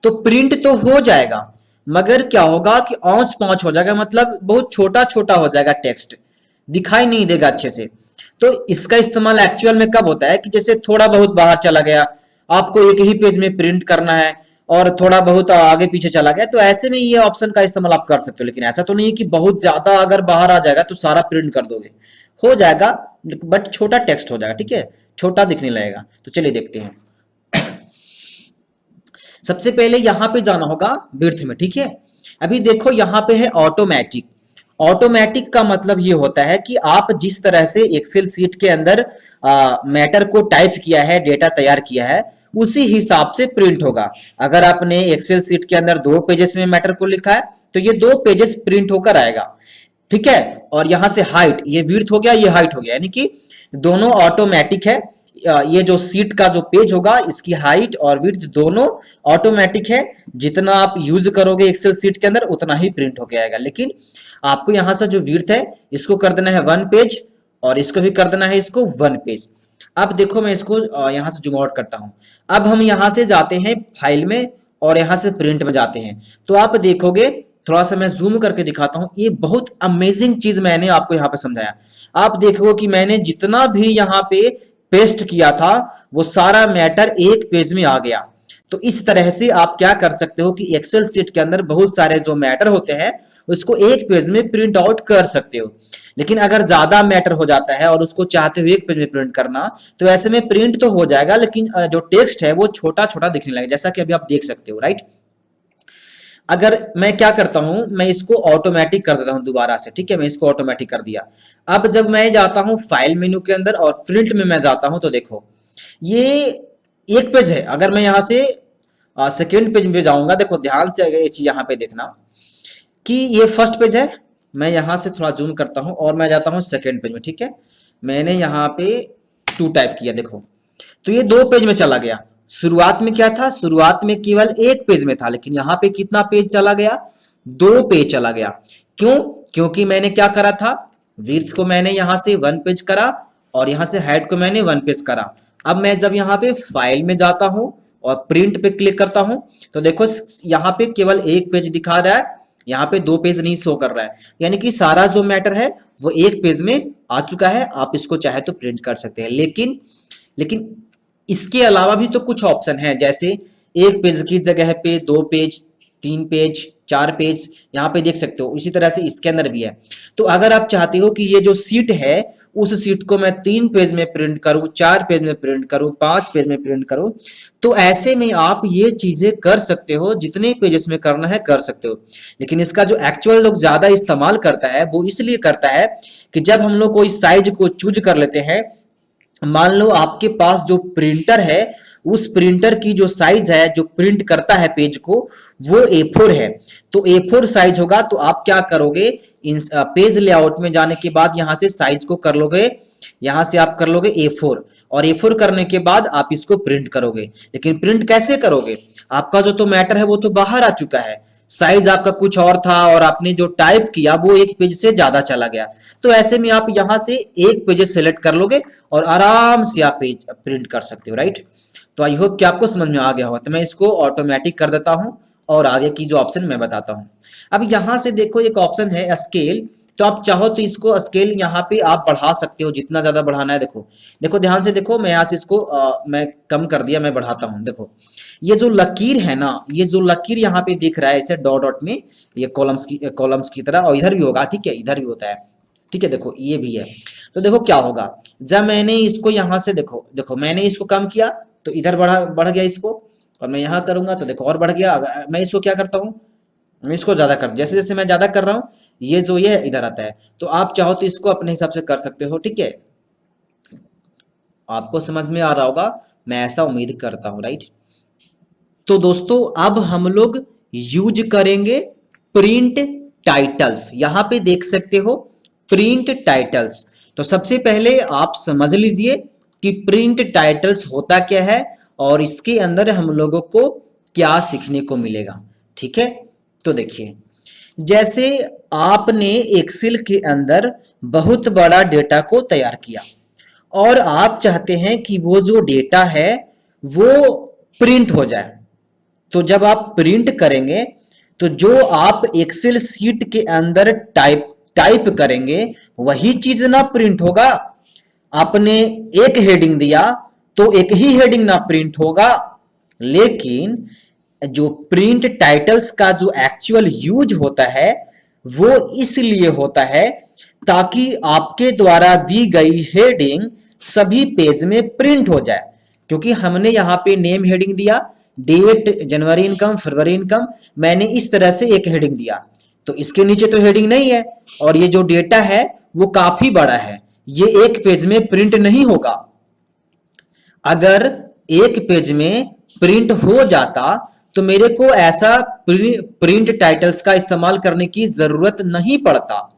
तो प्रिंट तो हो जाएगा मगर क्या होगा कि औंच पौंच हो जाएगा, मतलब बहुत छोटा छोटा हो जाएगा, टेक्स्ट दिखाई नहीं देगा अच्छे से। तो इसका इस्तेमाल एक्चुअल में कब होता है कि जैसे थोड़ा बहुत बाहर चला गया, आपको एक ही पेज में प्रिंट करना है और थोड़ा बहुत आगे पीछे चला गया, तो ऐसे में ये ऑप्शन का इस्तेमाल आप कर सकते हो। लेकिन ऐसा तो नहीं है कि बहुत ज्यादा अगर बाहर आ जाएगा तो सारा प्रिंट कर दोगे, हो जाएगा बट छोटा टेक्स्ट हो जाएगा, ठीक है, छोटा दिखने लगेगा। तो चलिए देखते हैं। सबसे पहले यहां पे जाना होगा विड्थ में, ठीक है। अभी देखो यहां पे है ऑटोमेटिक। ऑटोमेटिक का मतलब ये होता है कि आप जिस तरह से एक्सेल सीट के अंदर मैटर को टाइप किया है, डेटा तैयार किया है, उसी हिसाब से प्रिंट होगा। अगर आपने एक्सेल सीट के अंदर 2 पेजेस में मैटर को लिखा है तो ये 2 पेजेस प्रिंट होकर आएगा, ठीक है। और यहां से हाइट, ये विड्थ हो गया, ये हाइट हो गया, यानी कि दोनों ऑटोमेटिक है। ये जो सीट का जो पेज होगा इसकी हाइट और विड्थ दोनों ऑटोमेटिक है। जितना आप यूज करोगे एक्सेल सीट के अंदर उतना ही प्रिंट होके आएगा। लेकिन आपको यहां से जो विड्थ है इसको कर देना है 1 पेज और इसको भी कर देना है इसको 1 पेज। अब देखो मैं इसको यहां से जूम आउट करता हूं। अब हम यहां से जाते हैं फाइल में और यहां से प्रिंट में जाते हैं। तो आप देखोगे, थोड़ा सा मैं जूम करके दिखाता हूं, ये बहुत अमेजिंग चीज मैंने आपको यहाँ पे समझाया। आप देखोगे कि मैंने जितना भी यहाँ पे पेस्ट किया था वो सारा मैटर एक पेज में आ गया। तो इस तरह से आप क्या कर सकते हो कि एक्सेल शीट के अंदर बहुत सारे जो मैटर होते हैं उसको एक पेज में प्रिंट आउट कर सकते हो। लेकिन अगर ज्यादा मैटर हो जाता है और उसको चाहते हो एक पेज में प्रिंट करना, तो ऐसे में प्रिंट तो हो जाएगा लेकिन जो टेक्स्ट है वो छोटा छोटा दिखने लगेगा, जैसा कि अभी आप देख सकते हो, राइट। अगर मैं क्या करता हूं, मैं इसको ऑटोमेटिक कर देता हूं दोबारा से, ठीक है, मैं इसको ऑटोमेटिक कर दिया। अब जब मैं जाता हूं फाइल मेन्यू के अंदर और प्रिंट में मैं जाता हूं तो देखो ये एक पेज है। अगर मैं यहां से सेकेंड पेज में जाऊंगा, देखो ध्यान से ये चीज यहाँ पे देखना कि ये फर्स्ट पेज है। मैं यहां से थोड़ा जूम करता हूं और मैं जाता हूं सेकेंड पेज में, ठीक है। मैंने यहाँ पे 2 टाइप किया, देखो तो ये 2 पेज में चला गया। शुरुआत में क्या था, शुरुआत में केवल 1 पेज में था, लेकिन यहाँ पे कितना पेज चला गया, 2 पेज चला गया। क्यों? क्योंकि मैंने क्या करा था, विड्थ को मैंने यहाँ से 1 पेज करा और यहाँ से हाइट को मैंने 1 पेज करा। अब मैं जब यहाँ पे फाइल में जाता हूँ और प्रिंट पे क्लिक करता हूं तो देखो यहाँ पे केवल 1 पेज दिखा रहा है, यहाँ पे 2 पेज नहीं शो कर रहा है। यानी कि सारा जो मैटर है वो 1 पेज में आ चुका है। आप इसको चाहे तो प्रिंट कर सकते हैं, लेकिन इसके अलावा भी तो कुछ ऑप्शन है, जैसे 1 पेज की जगह पे 2 पेज, 3 पेज, 4 पेज, यहाँ पे देख सकते हो। इसी तरह से इसके अंदर भी है। तो अगर आप चाहते हो कि ये जो सीट है उस सीट को मैं 3 पेज में प्रिंट करूं, 4 पेज में प्रिंट करूं, 5 पेज में प्रिंट करूं, तो ऐसे में आप ये चीजें कर सकते हो, जितने पेजेस में करना है कर सकते हो। लेकिन इसका जो एक्चुअल लोग ज्यादा इस्तेमाल करता है वो इसलिए करता है कि जब हम लोग कोई साइज को चूज कर लेते हैं, मान लो आपके पास जो प्रिंटर है उस प्रिंटर की जो साइज है जो प्रिंट करता है पेज को वो A4 है, तो A4 साइज होगा। तो आप क्या करोगे, पेज लेआउट में जाने के बाद यहां से साइज को कर लोगे, यहां से आप कर लोगे A4 और A4 करने के बाद आप इसको प्रिंट करोगे। लेकिन प्रिंट कैसे करोगे, आपका जो तो मैटर है वो तो बाहर आ चुका है, साइज आपका कुछ और था और आपने जो टाइप किया वो 1 पेज से ज्यादा चला गया। तो ऐसे में आप यहां से 1 पेज सेलेक्ट कर लोगे और आराम से आप पेज प्रिंट कर सकते हो, राइट। तो आई होप कि आपको समझ में आ गया होगा। तो मैं इसको ऑटोमेटिक कर देता हूं और आगे की जो ऑप्शन मैं बताता हूं। अब यहां से देखो एक ऑप्शन है स्केल, तो आप चाहो तो इसको स्केल यहाँ पे आप बढ़ा सकते हो, जितना ज्यादा बढ़ाना है। देखो ध्यान से देखो, मैं यहाँ से इसको मैं कम कर दिया, मैं बढ़ाता हूँ। देखो ये जो लकीर है ना, ये जो लकीर यहाँ पे दिख रहा है ऐसे डॉट डॉट में, ये कॉलम्स की तरह, और इधर भी होगा, ठीक है, इधर भी होता है, ठीक है। देखो ये भी है। तो देखो क्या होगा, जब मैंने इसको यहाँ से देखो मैंने इसको कम किया तो इधर बढ़ गया इसको, और मैं यहाँ करूंगा तो देखो और बढ़ गया। मैं इसको क्या करता हूँ, मैं इसको ज्यादा कर, जैसे जैसे मैं ज्यादा कर रहा हूँ ये जो ये इधर आता है। तो आप चाहो तो इसको अपने हिसाब से कर सकते हो, ठीक है। आपको समझ में आ रहा होगा, मैं ऐसा उम्मीद करता हूँ, राइट। तो दोस्तों अब हम लोग यूज करेंगे प्रिंट टाइटल्स। यहां पे देख सकते हो प्रिंट टाइटल्स। तो सबसे पहले आप समझ लीजिए कि प्रिंट टाइटल्स होता क्या है और इसके अंदर हम लोगों को क्या सीखने को मिलेगा, ठीक है। तो देखिए, जैसे आपने एक्सेल के अंदर बहुत बड़ा डेटा को तैयार किया और आप चाहते हैं कि वो जो डेटा है वो प्रिंट हो जाए। तो जब आप प्रिंट करेंगे तो जो आप एक्सेल सीट के अंदर टाइप करेंगे वही चीज ना प्रिंट होगा। आपने एक हेडिंग दिया तो एक ही हेडिंग ना प्रिंट होगा। लेकिन जो प्रिंट टाइटल्स का जो एक्चुअल यूज होता है वो इसलिए होता है ताकि आपके द्वारा दी गई हेडिंग सभी पेज में प्रिंट हो जाए। क्योंकि हमने यहाँ पे नेम हेडिंग दिया, डेट, जनवरी इनकम, फरवरी इनकम, मैंने इस तरह से एक हेडिंग दिया, तो इसके नीचे तो हेडिंग नहीं है और ये जो डेटा है वो काफी बड़ा है, ये एक पेज में प्रिंट नहीं होगा। अगर एक पेज में प्रिंट हो जाता तो मेरे को ऐसा प्रिंट टाइटल्स का इस्तेमाल करने की जरूरत नहीं पड़ता।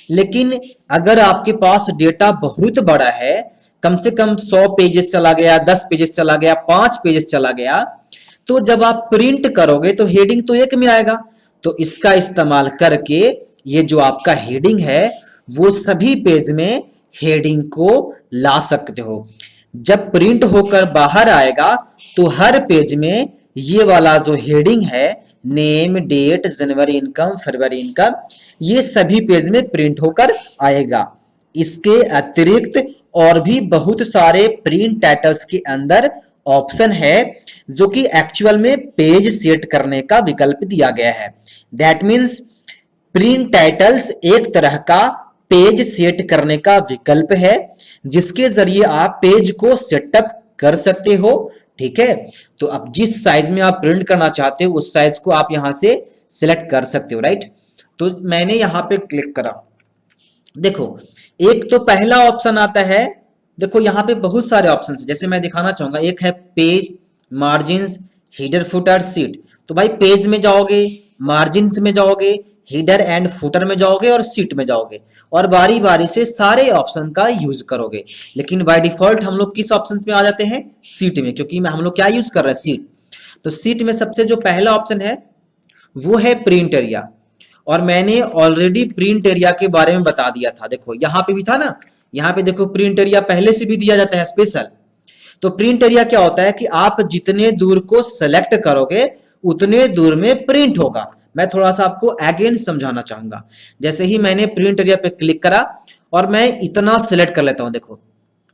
लेकिन अगर आपके पास डेटा बहुत बड़ा है कम से कम 100 पेजेस चला गया, 10 पेजेस चला गया, 5 पेजेस चला गया, तो जब आप प्रिंट करोगे तो हेडिंग तो एक में आएगा। तो इसका इस्तेमाल करके ये जो आपका हेडिंग है वो सभी पेज में हेडिंग को ला सकते हो। जब प्रिंट होकर बाहर आएगा तो हर पेज में ये वाला जो हेडिंग है, नेम, डेट, जनवरी इनकम, फरवरी इनकम, ये सभी पेज में प्रिंट होकर आएगा। इसके अतिरिक्त और भी बहुत सारे प्रिंट टाइटल्स के अंदर ऑप्शन है जो कि एक्चुअल में पेज सेट करने का विकल्प दिया गया है। दैट मीन्स प्रिंट टाइटल्स एक तरह का पेज सेट करने का विकल्प है जिसके जरिए आप पेज को सेटअप कर सकते हो। ठीक है, तो अब जिस साइज में आप प्रिंट करना चाहते हो उस साइज को आप यहां से सिलेक्ट कर सकते हो। राइट, तो मैंने यहां पे क्लिक करा, देखो एक तो पहला ऑप्शन आता है, देखो यहाँ पे बहुत सारे ऑप्शन है, जैसे मैं दिखाना चाहूंगा। एक है page, margins, header, footer, seat. तो भाई पेज में जाओगे, मार्जिन्स में जाओगे, हीडर एंड फुटर में जाओगे और सीट में जाओगे और बारी बारी से सारे ऑप्शन का यूज करोगे। लेकिन बाय डिफॉल्ट हम लोग किस ऑप्शन में आ जाते हैं? सीट में, क्योंकि हम लोग क्या यूज कर रहे हैं? सीट। तो सीट में सबसे जो पहला ऑप्शन है वो है प्रिंट एरिया, और मैंने ऑलरेडी प्रिंट एरिया के बारे में बता दिया था। देखो यहाँ पे भी था ना, यहाँ पे देखो प्रिंट एरिया पहले से भी दिया जाता है स्पेशल। तो प्रिंट एरिया क्या होता है कि आप जितने दूर को सेलेक्ट करोगे उतने दूर में प्रिंट होगा। मैं थोड़ा सा आपको अगेन समझाना चाहूंगा। जैसे ही मैंने प्रिंट एरिया पे क्लिक करा और मैं इतना सिलेक्ट कर लेता हूं, देखो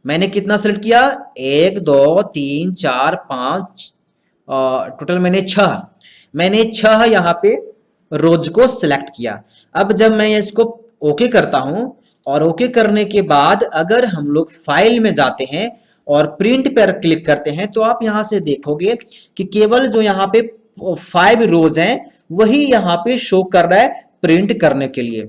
मैंने कितना सिलेक्ट किया, 1 2 3 4 5, टोटल मैंने 6 यहाँ पे रोज को सिलेक्ट किया। अब जब मैं इसको ओके करता हूं और ओके करने के बाद अगर हम लोग फाइल में जाते हैं और प्रिंट पर क्लिक करते हैं तो आप यहां से देखोगे कि केवल जो यहाँ पे 5 रोज हैं वही यहाँ पे शो कर रहा है प्रिंट करने के लिए।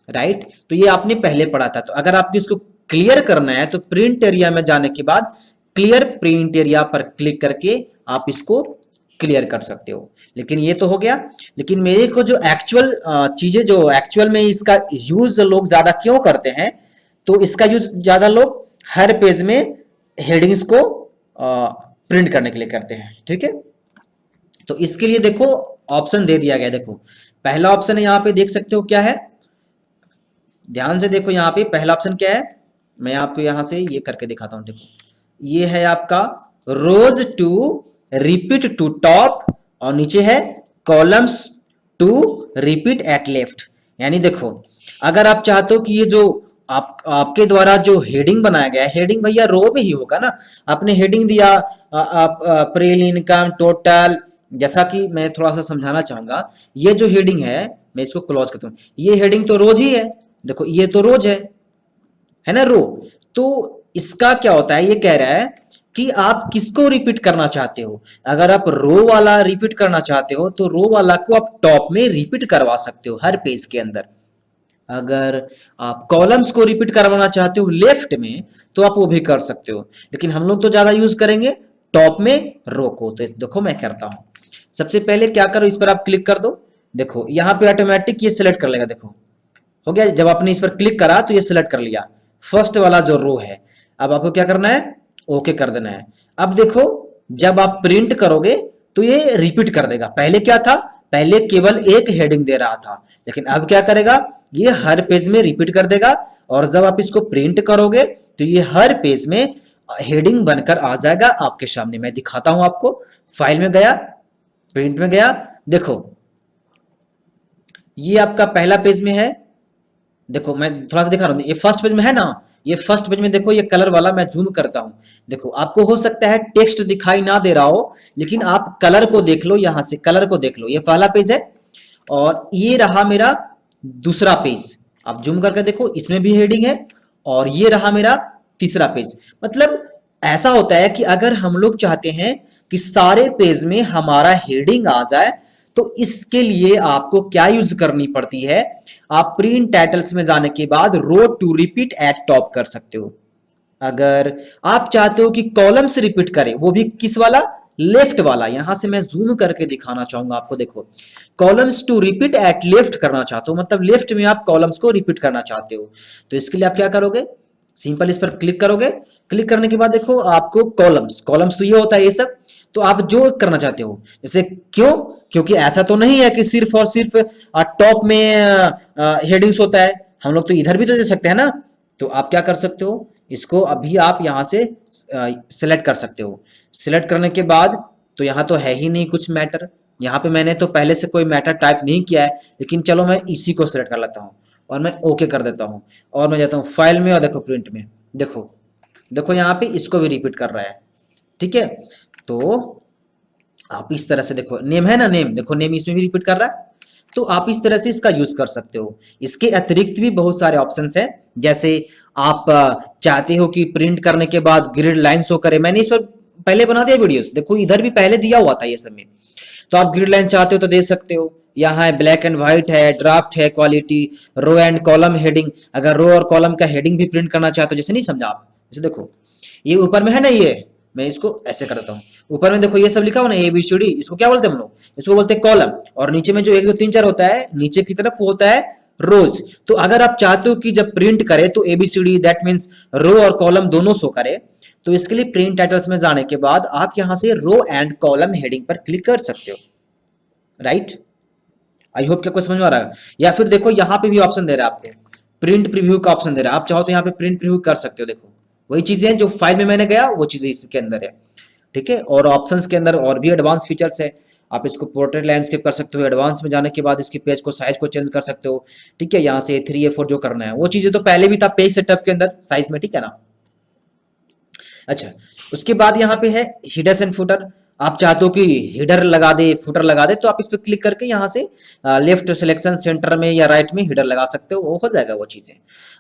राइट, तो ये आपने पहले पढ़ा था। तो अगर आपको इसको क्लियर करना है तो प्रिंट एरिया में जाने के बाद क्लियर प्रिंट एरिया पर क्लिक करके आप इसको क्लियर कर सकते हो। लेकिन ये तो हो गया। लेकिन मेरे को जो एक्चुअल चीजें जो एक्चुअल में इसका यूज लोग ज्यादा क्यों करते हैं, तो इसका यूज ज्यादा लोग हर पेज में हेडिंग्स को प्रिंट करने के लिए करते हैं। ठीक है, तो इसके लिए देखो ऑप्शन दे दिया गया। देखो पहला ऑप्शन है, यहाँ पे देख सकते हो क्या है, ध्यान से देखो यहाँ पे पहला ऑप्शन क्या है। मैं आपको यहां से ये करके दिखाता हूं। देखो ये है आपका rows to repeat at top और नीचे है columns to repeat at left. यानी देखो अगर आप चाहते हो कि ये जो आपके द्वारा जो हेडिंग बनाया गया है, हेडिंग भैया रो में ही होगा ना। आपने हेडिंग दिया अप्रैल इनकम टोटल, जैसा कि मैं थोड़ा सा समझाना चाहूंगा। ये जो हेडिंग है, मैं इसको क्लोज करता हूं, ये हेडिंग तो रोज ही है। देखो ये तो रोज है ना, रो। तो इसका क्या होता है, ये कह रहा है कि आप किसको रिपीट करना चाहते हो। अगर आप रो वाला रिपीट करना चाहते हो तो रो वाला को आप टॉप में रिपीट करवा सकते हो हर पेज के अंदर। अगर आप कॉलम्स को रिपीट करवाना चाहते हो लेफ्ट में तो आप वो भी कर सकते हो। लेकिन हम लोग तो ज्यादा यूज करेंगे टॉप में रो को। तो देखो मैं करता हूं, सबसे पहले क्या करो, इस पर आप क्लिक कर दो। देखो यहाँ पे ऑटोमेटिक ये सिलेक्ट कर लेगा। देखो हो गया, जब आपने इस पर क्लिक करा तो ये सिलेक्ट कर लिया फर्स्ट वाला जो रो है। अब आपको क्या करना है, ओके कर देना है। अब देखो जब आप प्रिंट करोगे तो ये रिपीट कर देगा। पहले क्या था, पहले केवल एक हेडिंग दे रहा था, लेकिन अब क्या करेगा, ये हर पेज में रिपीट कर देगा। और जब आप इसको प्रिंट करोगे तो ये हर पेज में हेडिंग बनकर आ जाएगा आपके सामने। मैं दिखाता हूं आपको, फाइल में गया, प्रिंट में गया, देखो ये आपका पहला पेज में है। देखो मैं थोड़ा सा दिखा रहा हूं, ये फर्स्ट पेज में है ना, ये फर्स्ट पेज में देखो ये कलर वाला मैं जूम करता हूं। देखो आपको हो सकता है टेक्स्ट दिखाई ना दे रहा हो, लेकिन आप कलर को देख लो, यहां से कलर को देख लो। ये पहला पेज है और ये रहा मेरा दूसरा पेज। आप जूम करके देखो, इसमें भी हेडिंग है और ये रहा मेरा तीसरा पेज। मतलब ऐसा होता है कि अगर हम लोग चाहते हैं कि सारे पेज में हमारा हेडिंग आ जाए तो इसके लिए आपको क्या यूज करनी पड़ती है, आप प्रिंट टाइटल्स में जाने के बाद रो टू रिपीट एट टॉप कर सकते हो। अगर आप चाहते हो कि कॉलम्स रिपीट करें, वो भी किस वाला, लेफ्ट वाला। यहां से मैं जूम करके दिखाना चाहूंगा आपको। देखो columns to repeat at left करना चाहते हो, मतलब लेफ्ट में आप कॉलम्स को रिपीट करना चाहते हो। तो इसके लिए आप क्या करोगे, सिंपल इस पर क्लिक करोगे। क्लिक करने के बाद देखो आपको कॉलम्स, कॉलम्स तो ये होता है ये सब, तो आप जो करना चाहते हो, जैसे क्यों, क्योंकि ऐसा तो नहीं है कि सिर्फ और सिर्फ टॉप में हेडिंग्स होता है, हम लोग तो इधर भी तो दे सकते हैं ना। तो आप क्या कर सकते हो, इसको अभी आप यहां से सिलेक्ट कर सकते हो। सिलेक्ट करने के बाद तो यहाँ तो है ही नहीं कुछ मैटर, यहाँ पे मैंने तो पहले से कोई मैटर टाइप नहीं किया है, लेकिन चलो मैं इसी को सिलेक्ट कर लेता हूँ और मैं ओके कर देता हूँ और मैं जाता हूँ फाइल में और देखो प्रिंट में, देखो देखो यहाँ पे इसको भी रिपीट कर रहा है। ठीक है, तो आप इस तरह से देखो नेम है ना, नेम देखो, नेम इसमें भी रिपीट कर रहा है। तो आप इस तरह से इसका यूज कर सकते हो। इसके अतिरिक्त भी बहुत सारे ऑप्शंस हैं, जैसे आप चाहते हो कि प्रिंट करने के बाद ग्रिड लाइन शो करे, मैंने इस पर पहले बना दिया वीडियोस, देखो इधर भी पहले दिया हुआ था ये सब में। तो आप ग्रिड लाइन चाहते हो तो दे सकते हो, यहाँ है ब्लैक एंड व्हाइट है, ड्राफ्ट है, quality, row and column heading, अगर रो और कॉलम का हेडिंग भी प्रिंट करना चाहते हो, जैसे नहीं समझा आप, जैसे देखो ये ऊपर में है ना, ये मैं इसको ऐसे कर देता हूँ, ऊपर में देखो ये सब लिखा हो ना ABCD, इसको क्या बोलते हैं हम लोग, इसको बोलते हैं कॉलम, और नीचे में जो 1 2 3 4 होता है नीचे की तरफ वो होता है रोज। तो अगर आप चाहते हो कि जब प्रिंट करे तो ABCD दैट मीन्स रो और कॉलम दोनों शो करे, तो इसके लिए प्रिंट टाइटल्स में जाने के बाद आप यहां से रो एंड कॉलम हेडिंग पर क्लिक कर सकते हो। राइट, आई होप क्या कुछ समझ में आ रहा है। या फिर देखो यहाँ पे भी ऑप्शन दे रहा है आपको, प्रिंट प्रीव्यू का ऑप्शन दे रहा है, आप चाहो तो यहाँ पे प्रिंट प्रीव्यू कर सकते हो। देखो वही चीजें जो फाइल में मैंने गया वो चीजें इसके अंदर है। ठीक है, और ऑप्शंस के अंदर और भी एडवांस फीचर्स है, आप इसको पोर्ट्रेट लैंडस्केप कर सकते हो, एडवांस में जाने के बाद इसकी पेज को साइज को चेंज कर सकते हो। ठीक है, यहाँ से A3 A4 जो करना है वो चीजें तो पहले भी था पेज सेटअप के अंदर साइज में, ठीक है ना। अच्छा, उसके बाद यहाँ पे है हिडर्स एंड फुटर, आप चाहते हो कि हिडर लगा दे फुटर लगा दे, तो आप इस पे क्लिक करके यहाँ से लेफ्ट सिलेक्शन सेंटर में या राइट में हिडर लगा सकते हो, वो हो जाएगा वो चीजें।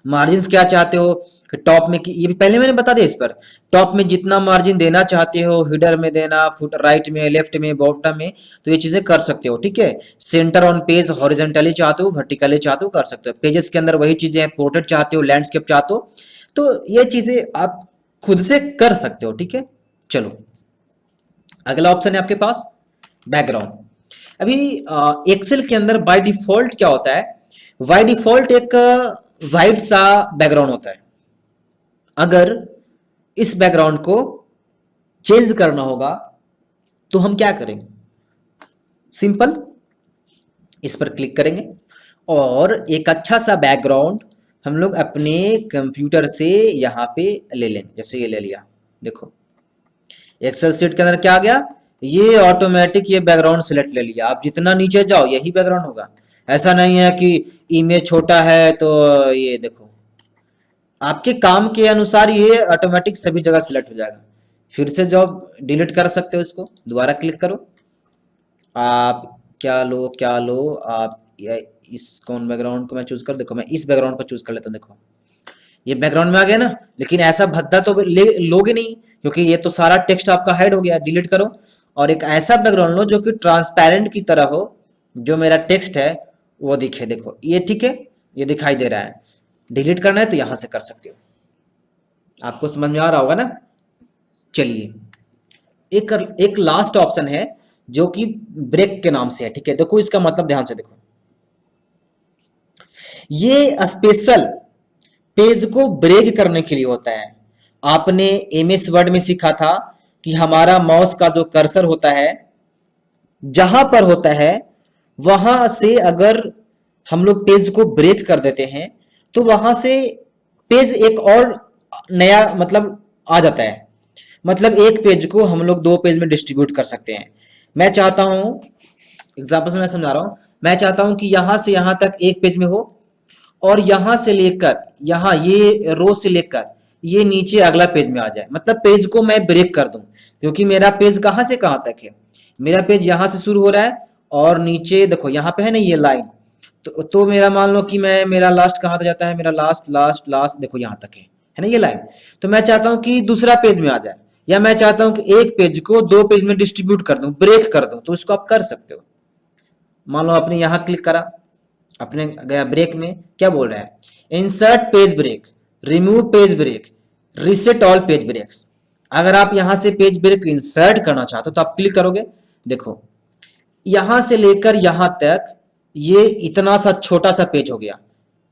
मार्जिन क्या चाहते हो कि टॉप में, ये भी पहले मैंने बता दिया इस पर, टॉप में जितना मार्जिन देना चाहते हो, हिडर में देना, फुट राइट में, लेफ्ट में, बॉटम में, तो ये चीजें कर सकते हो। ठीक है, सेंटर ऑन पेज हॉरिजॉन्टली चाहते हो, वर्टिकली चाहते हो, कर सकते हो। पेजेस के अंदर वही चीजें, पोर्ट्रेट चाहते हो, लैंडस्केप चाहते हो, तो ये चीजें आप खुद से कर सकते हो। ठीक है, चलो अगला ऑप्शन है आपके पास बैकग्राउंड। अभी एक्सेल के अंदर बाय डिफॉल्ट क्या होता है, बाय डिफॉल्ट एक वाइट सा बैकग्राउंड होता है। अगर इस बैकग्राउंड को चेंज करना होगा तो हम क्या करेंगे, सिंपल इस पर क्लिक करेंगे और एक अच्छा सा बैकग्राउंड हम लोग अपने कंप्यूटर से यहाँ पे ले लेंगे। जैसे ये ले लिया, देखो एक्सेल सीट के अंदर क्या आ गया, ये ऑटोमेटिक ये बैकग्राउंड सिलेक्ट ले लिया। आप जितना नीचे जाओ यही बैकग्राउंड होगा, ऐसा नहीं है कि इमेज छोटा है तो ये देखो, आपके काम के अनुसार ये ऑटोमेटिक सभी जगह सिलेक्ट हो जाएगा। फिर से जब डिलीट कर सकते हो इसको, दोबारा क्लिक करो, आप क्या लो आप, इस कौन बैकग्राउंड को मैं चूज कर, देखो मैं इस बैकग्राउंड को चूज कर लेता हूँ। देखो ये बैकग्राउंड में आ गया ना, लेकिन ऐसा भद्दा तो लोगे नहीं, क्योंकि ये तो सारा टेक्स्ट आपका हाइड हो गया। डिलीट करो और एक ऐसा बैकग्राउंड लो जो कि ट्रांसपेरेंट की तरह हो, जो मेरा टेक्स्ट है वो दिखे। देखो ये ठीक है, ये दिखाई दे रहा है। डिलीट करना है तो यहां से कर सकते हो, आपको समझ में आ रहा होगा ना। चलिए एक लास्ट ऑप्शन है जो कि ब्रेक के नाम से है। ठीक है, देखो इसका मतलब ध्यान से देखो, ये स्पेशल पेज को ब्रेक करने के लिए होता है। आपने MS वर्ड में सीखा था कि हमारा माउस का जो कर्सर होता है जहां पर होता है वहां से अगर हम लोग पेज को ब्रेक कर देते हैं तो वहां से पेज एक और नया मतलब आ जाता है। मतलब एक पेज को हम लोग 2 पेज में डिस्ट्रीब्यूट कर सकते हैं। मैं चाहता हूं, एग्जाम्पल से मैं समझा रहा हूं, मैं चाहता हूं कि यहां से यहां तक एक पेज में हो और यहां से लेकर यहां ये रो से लेकर ये नीचे अगला पेज में आ जाए। मतलब पेज को मैं ब्रेक कर दूं, क्योंकि मेरा पेज कहां से कहां तक है, मेरा पेज यहां से शुरू हो रहा है और नीचे देखो यहां पे है ना ये लाइन, तो मेरा मान लो कि मेरा लास्ट कहां तक जाता है, मेरा लास्ट लास्ट लास्ट देखो यहां तक है ना ये लाइन। तो मैं चाहता हूं कि दूसरा पेज में आ जाए, या मैं चाहता हूं कि एक पेज को 2 पेज में डिस्ट्रीब्यूट कर दूं, ब्रेक कर दूं, तो इसको आप कर सकते हो। मान लो आपने यहां क्लिक करा, अपने गया ब्रेक में, क्या बोल रहा है, insert page break, remove page break, reset all page breaks. अगर आप यहां से पेज ब्रेक इंसर्ट करना चाहते हो तो आप क्लिक करोगे, देखो यहां से लेकर यहां तक ये इतना सा छोटा सा पेज हो गया,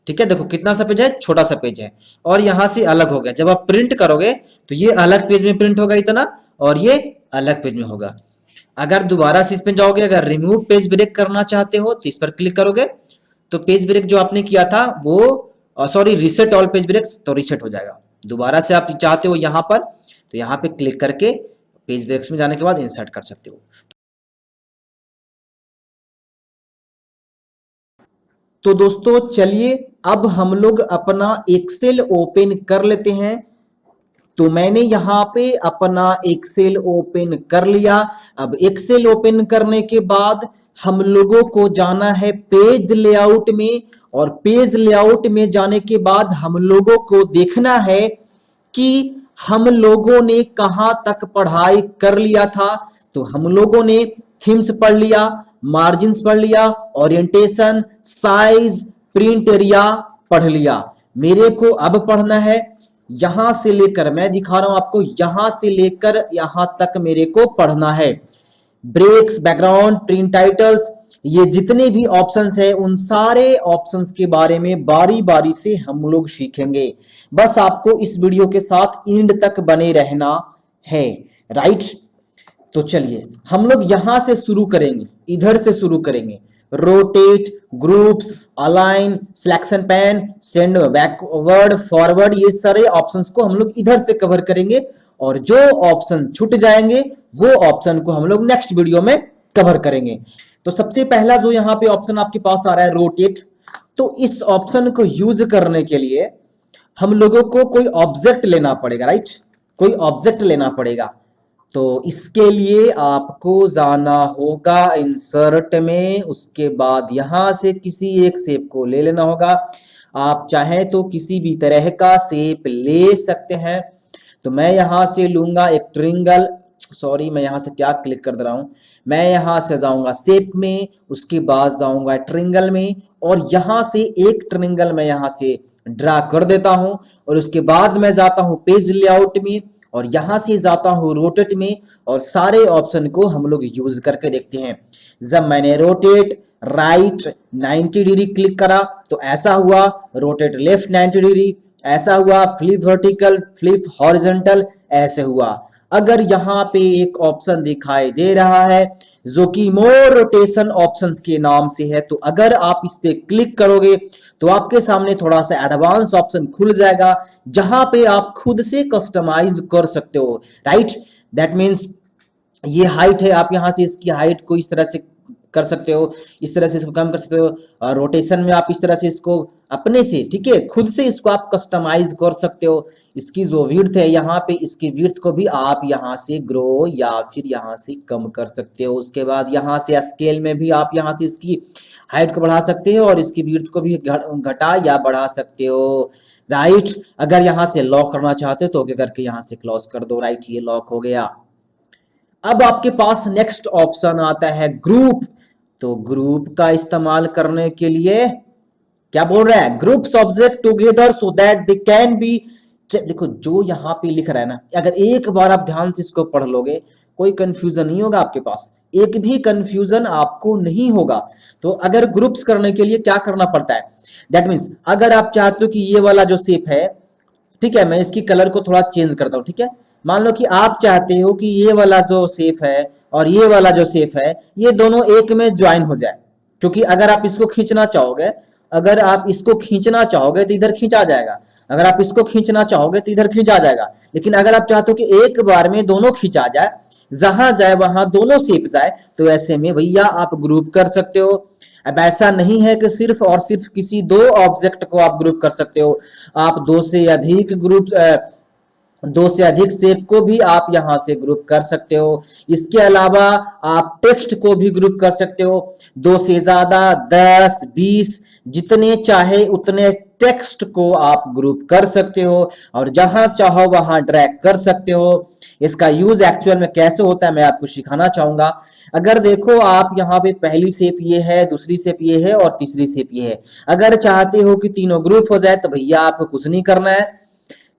ठीक है, देखो कितना सा पेज है, छोटा सा पेज है, और यहां से अलग हो गया। जब आप प्रिंट करोगे तो ये अलग पेज में प्रिंट होगा इतना, और ये अलग पेज में होगा। अगर दोबारा से इस पे जाओगे, अगर रिमूव पेज ब्रेक करना चाहते हो तो इस पर क्लिक करोगे, तो पेज ब्रेक जो आपने किया था वो sorry reset all page breaks, तो रीसेट हो जाएगा। दोबारा से आप चाहते हो यहां पर, तो यहां पे क्लिक करके पेज ब्रेक्स में जाने के बाद इंसर्ट कर सकते हो। तो दोस्तों चलिए अब हम लोग अपना एक्सेल ओपन कर लेते हैं। तो मैंने यहाँ पे अपना एक्सेल ओपन कर लिया। अब एक्सेल ओपन करने के बाद हम लोगों को जाना है पेज लेआउट में, और पेज लेआउट में जाने के बाद हम लोगों को देखना है कि हम लोगों ने कहां तक पढ़ाई कर लिया था। तो हम लोगों ने थीम्स पढ़ लिया, मार्जिन्स पढ़ लिया, ओरिएंटेशन, साइज, प्रिंट एरिया पढ़ लिया। मेरे को अब पढ़ना है यहां से लेकर, मैं दिखा रहा हूं आपको, यहां से लेकर यहां तक मेरे को पढ़ना है। ब्रेक्स, बैकग्राउंड, प्रिंट टाइटल्स, ये जितने भी ऑप्शंस है उन सारे ऑप्शंस के बारे में बारी बारी से हम लोग सीखेंगे। बस आपको इस वीडियो के साथ एंड तक बने रहना है, राइट। तो चलिए हम लोग यहां से शुरू करेंगे, इधर से शुरू करेंगे। Rotate, groups, align, selection pan, send backward, forward, ये सारे ऑप्शंस को हम लोग इधर से कवर करेंगे, और जो ऑप्शन छूट जाएंगे वो ऑप्शन को हम लोग नेक्स्ट वीडियो में कवर करेंगे। तो सबसे पहला जो यहाँ पे ऑप्शन आपके पास आ रहा है रोटेट, तो इस ऑप्शन को यूज करने के लिए हम लोगों को कोई ऑब्जेक्ट लेना पड़ेगा, राइट, कोई ऑब्जेक्ट लेना पड़ेगा। तो इसके लिए आपको जाना होगा इंसर्ट में, उसके बाद यहां से किसी एक शेप को ले लेना होगा। आप चाहें तो किसी भी तरह का शेप ले सकते हैं। तो मैं यहां से लूंगा एक ट्रायंगल, सॉरी मैं यहां से क्या क्लिक कर दे रहा हूं, मैं यहां से जाऊंगा शेप में, उसके बाद जाऊंगा ट्रायंगल में, और यहां से एक ट्रायंगल मैं यहां से ड्रा कर देता हूं, और उसके बाद मैं जाता हूं पेज लेआउट में, और यहां से जाता हूं रोटेट में, और सारे ऑप्शन को हम लोग यूज करके देखते हैं। जब मैंने रोटेट राइट 90 डिग्री क्लिक करा तो ऐसा हुआ, रोटेट लेफ्ट 90 डिग्री ऐसा हुआ, फ्लिप वर्टिकल, फ्लिप हॉरिजॉन्टल ऐसे हुआ। अगर यहाँ पे एक ऑप्शन दिखाई दे रहा है जो कि मोर रोटेशन ऑप्शंस के नाम से है, तो अगर आप इस पे क्लिक करोगे तो आपके सामने थोड़ा सा एडवांस ऑप्शन खुल जाएगा, जहां पे आप खुद से कस्टमाइज कर सकते हो, राइट। दैट मीन्स ये हाइट है, आप यहां से इसकी हाइट को इस तरह से कर सकते हो, इस तरह से इसको कम कर सकते हो, और रोटेशन में आप इस तरह से इसको अपने से, ठीक है, खुद से इसको आप कस्टमाइज कर सकते हो। इसकी जो विड्थ है यहाँ पे, इसकी विड्थ को भी आप यहाँ से ग्रो या फिर यहाँ से कम कर सकते हो। उसके बाद यहाँ से स्केल में भी आप यहाँ से इसकी हाइट को बढ़ा सकते हो, और इसकी विड्थ को भी घटा या बढ़ा सकते हो, राइट। अगर यहाँ से लॉक करना चाहते हो तो ओके करके यहाँ से क्लोज कर दो, राइट, ये लॉक हो गया। अब आपके पास नेक्स्ट ऑप्शन आता है ग्रुप। तो ग्रुप का इस्तेमाल करने के लिए क्या बोल रहा है, groups object together so that they can be, देखो जो यहाँ पे लिख रहा है ना, अगर एक बार आप ध्यान से इसको पढ़ लोगे कोई कंफ्यूजन नहीं होगा आपके पास, एक भी कंफ्यूजन आपको नहीं होगा। तो अगर ग्रुप्स करने के लिए क्या करना पड़ता है, दैट मीन्स अगर आप चाहते हो कि ये वाला जो शेप है, ठीक है, मैं इसकी कलर को थोड़ा चेंज करता हूँ, ठीक है। मान लो कि आप चाहते हो कि ये वाला जो शेप है और ये वाला जो शेप है ये दोनों एक में ज्वाइन हो जाए, क्योंकि अगर आप इसको खींचना चाहोगे, अगर आप इसको खींचना चाहोगे तो इधर खींचा जाएगा, अगर आप इसको खींचना चाहोगे तो इधर खींचा जाएगा। लेकिन अगर आप चाहते हो कि एक बार में दोनों खींचा जाए, जहां जाए वहां दोनों शेप जाए, तो ऐसे में भैया आप ग्रुप कर सकते हो। अब ऐसा नहीं है कि सिर्फ और सिर्फ किसी दो ऑब्जेक्ट को आप ग्रुप कर सकते हो, आप दो से अधिक शेप को भी आप यहां से ग्रुप कर सकते हो। इसके अलावा आप टेक्स्ट को भी ग्रुप कर सकते हो, 2 से ज्यादा 10, 20 जितने चाहे उतने टेक्स्ट को आप ग्रुप कर सकते हो, और जहां चाहो वहां ड्रैग कर सकते हो। इसका यूज एक्चुअल में कैसे होता है मैं आपको सिखाना चाहूंगा। अगर देखो आप यहाँ पे पहली शेप ये है, दूसरी शेप ये है, और तीसरी शेप ये है। अगर चाहते हो कि तीनों ग्रुप हो जाए तो भैया आपको कुछ नहीं करना है,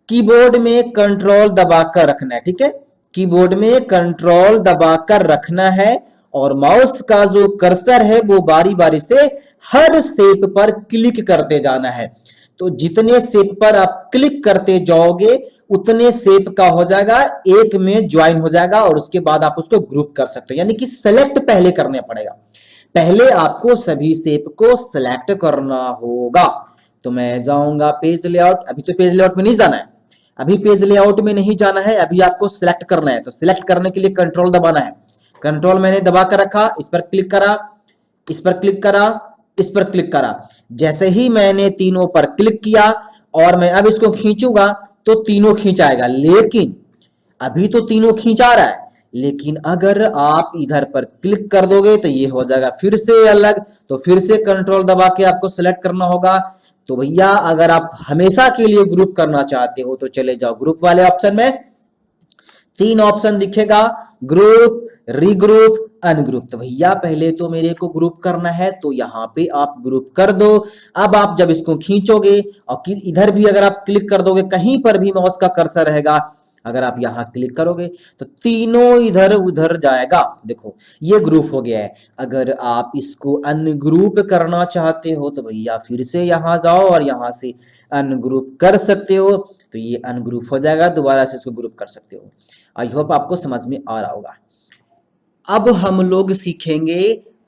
कीबोर्ड में कंट्रोल दबाकर रखना है, ठीक है, कीबोर्ड में कंट्रोल दबाकर रखना है, और माउस का जो कर्सर है वो बारी बारी से हर शेप पर क्लिक करते जाना है। तो जितने शेप पर आप क्लिक करते जाओगे उतने शेप का हो जाएगा, एक में ज्वाइन हो जाएगा और उसके बाद आप उसको ग्रुप कर सकते हो, यानी कि सेलेक्ट पहले करना पड़ेगा। पहले आपको सभी शेप को सिलेक्ट करना होगा। तो मैं जाऊंगा पेज लेआउट, अभी तो पेज लेआउट में नहीं जाना है, अभी पेज लेआउट में नहीं जाना है, अभी आपको सिलेक्ट करना है। तो सिलेक्ट करने के लिए कंट्रोल दबाना है, कंट्रोल मैंने दबा कर रखा, इस पर क्लिक करा, इस पर क्लिक करा, इस पर क्लिक करा। जैसे ही मैंने तीनों पर क्लिक किया और मैं अब इसको खींचूंगा तो तीनों खींचाएगा, लेकिन अभी तो तीनों खींचा रहा है, लेकिन अगर आप इधर पर क्लिक कर दोगे तो ये हो जाएगा फिर से अलग। तो फिर से कंट्रोल दबा के आपको सेलेक्ट करना होगा। तो भैया अगर आप हमेशा के लिए ग्रुप करना चाहते हो तो चले जाओ ग्रुप वाले ऑप्शन में, तीन ऑप्शन दिखेगा, ग्रुप, रीग्रुप, अनग्रुप। तो भैया पहले तो मेरे को ग्रुप करना है तो यहाँ पे आप ग्रुप कर दो। अब आप जब इसको खींचोगे और इधर भी अगर आप क्लिक कर दोगे, कहीं पर भी माउस का कर्सर रहेगा, अगर आप यहां क्लिक करोगे तो तीनों इधर उधर जाएगा। देखो ये ग्रुप हो गया है। अगर आप इसको अनग्रुप करना चाहते हो तो भैया फिर से यहां जाओ और यहां से अनग्रुप कर सकते हो, तो ये अनग्रुप हो जाएगा, दोबारा से इसको ग्रुप कर सकते हो। आई होप आपको समझ में आ रहा होगा। अब हम लोग सीखेंगे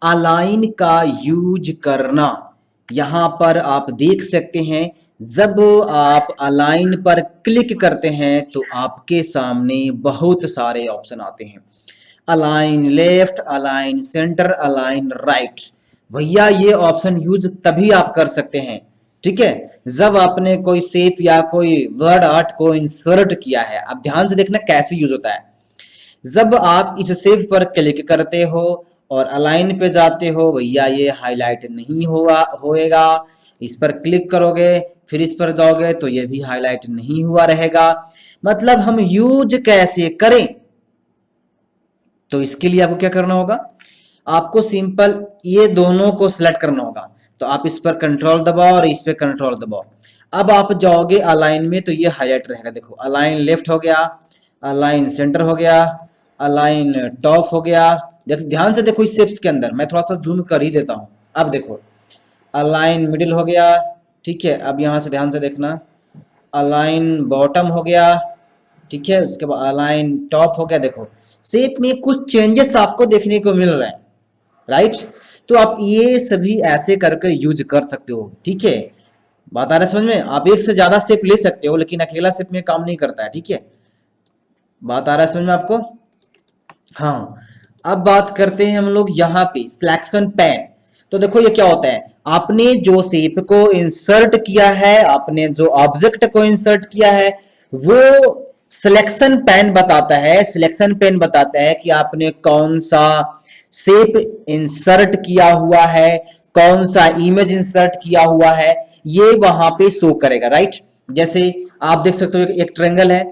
अलाइन का यूज करना। यहां पर आप देख सकते हैं, जब आप अलाइन पर क्लिक करते हैं तो आपके सामने बहुत सारे ऑप्शन आते हैं, align left, align centre, align right. भैया ये ऑप्शन यूज तभी आप कर सकते हैं, ठीक है, जब आपने कोई शेप या कोई वर्ड आर्ट को इंसर्ट किया है। अब ध्यान से देखना कैसे यूज होता है। जब आप इस शेप पर क्लिक करते हो और अलाइन पे जाते हो, भैया ये हाईलाइट नहीं होएगा। इस पर क्लिक करोगे फिर इस पर जाओगे तो ये भी हाईलाइट नहीं हुआ रहेगा। मतलब हम यूज कैसे करें, तो इसके लिए आपको क्या करना होगा, आपको सिंपल ये दोनों को सिलेक्ट करना होगा। तो आप इस पर कंट्रोल दबाओ और इस पर कंट्रोल दबाओ। अब आप जाओगे अलाइन में तो ये हाईलाइट रहेगा। देखो अलाइन लेफ्ट हो गया, अलाइन सेंटर हो गया, अलाइन टॉप हो गया। ध्यान से देखो इस शेप्स के अंदर, मैं थोड़ा सा जूम कर ही देता हूं। अब देखो अलाइन मिडिल हो गया, ठीक है। अब यहां से ध्यान से देखना, अलाइन बॉटम हो गया, ठीक है। उसके बाद अलाइन टॉप हो गया। देखो शेप में कुछ चेंजेस आपको देखने को मिल रहे हैं, राइट। तो आप ये सभी ऐसे करके यूज कर सकते हो, ठीक है। बात आ रहा है समझ में। आप एक से ज्यादा शेप ले सकते हो, लेकिन अकेला शेप में काम नहीं करता है, ठीक है। बात आ रहा है समझ में आपको। हाँ, अब बात करते हैं हम लोग यहाँ पे सिलेक्शन पैन। तो देखो ये क्या होता है, आपने जो शेप को इंसर्ट किया है, आपने जो ऑब्जेक्ट को इंसर्ट किया है, वो सिलेक्शन पैन बताता है। सिलेक्शन पैन बताता है कि आपने कौन सा शेप इंसर्ट किया हुआ है, कौन सा इमेज इंसर्ट किया हुआ है, ये वहां पे शो करेगा, राइट। जैसे आप देख सकते हो एक ट्रायंगल है,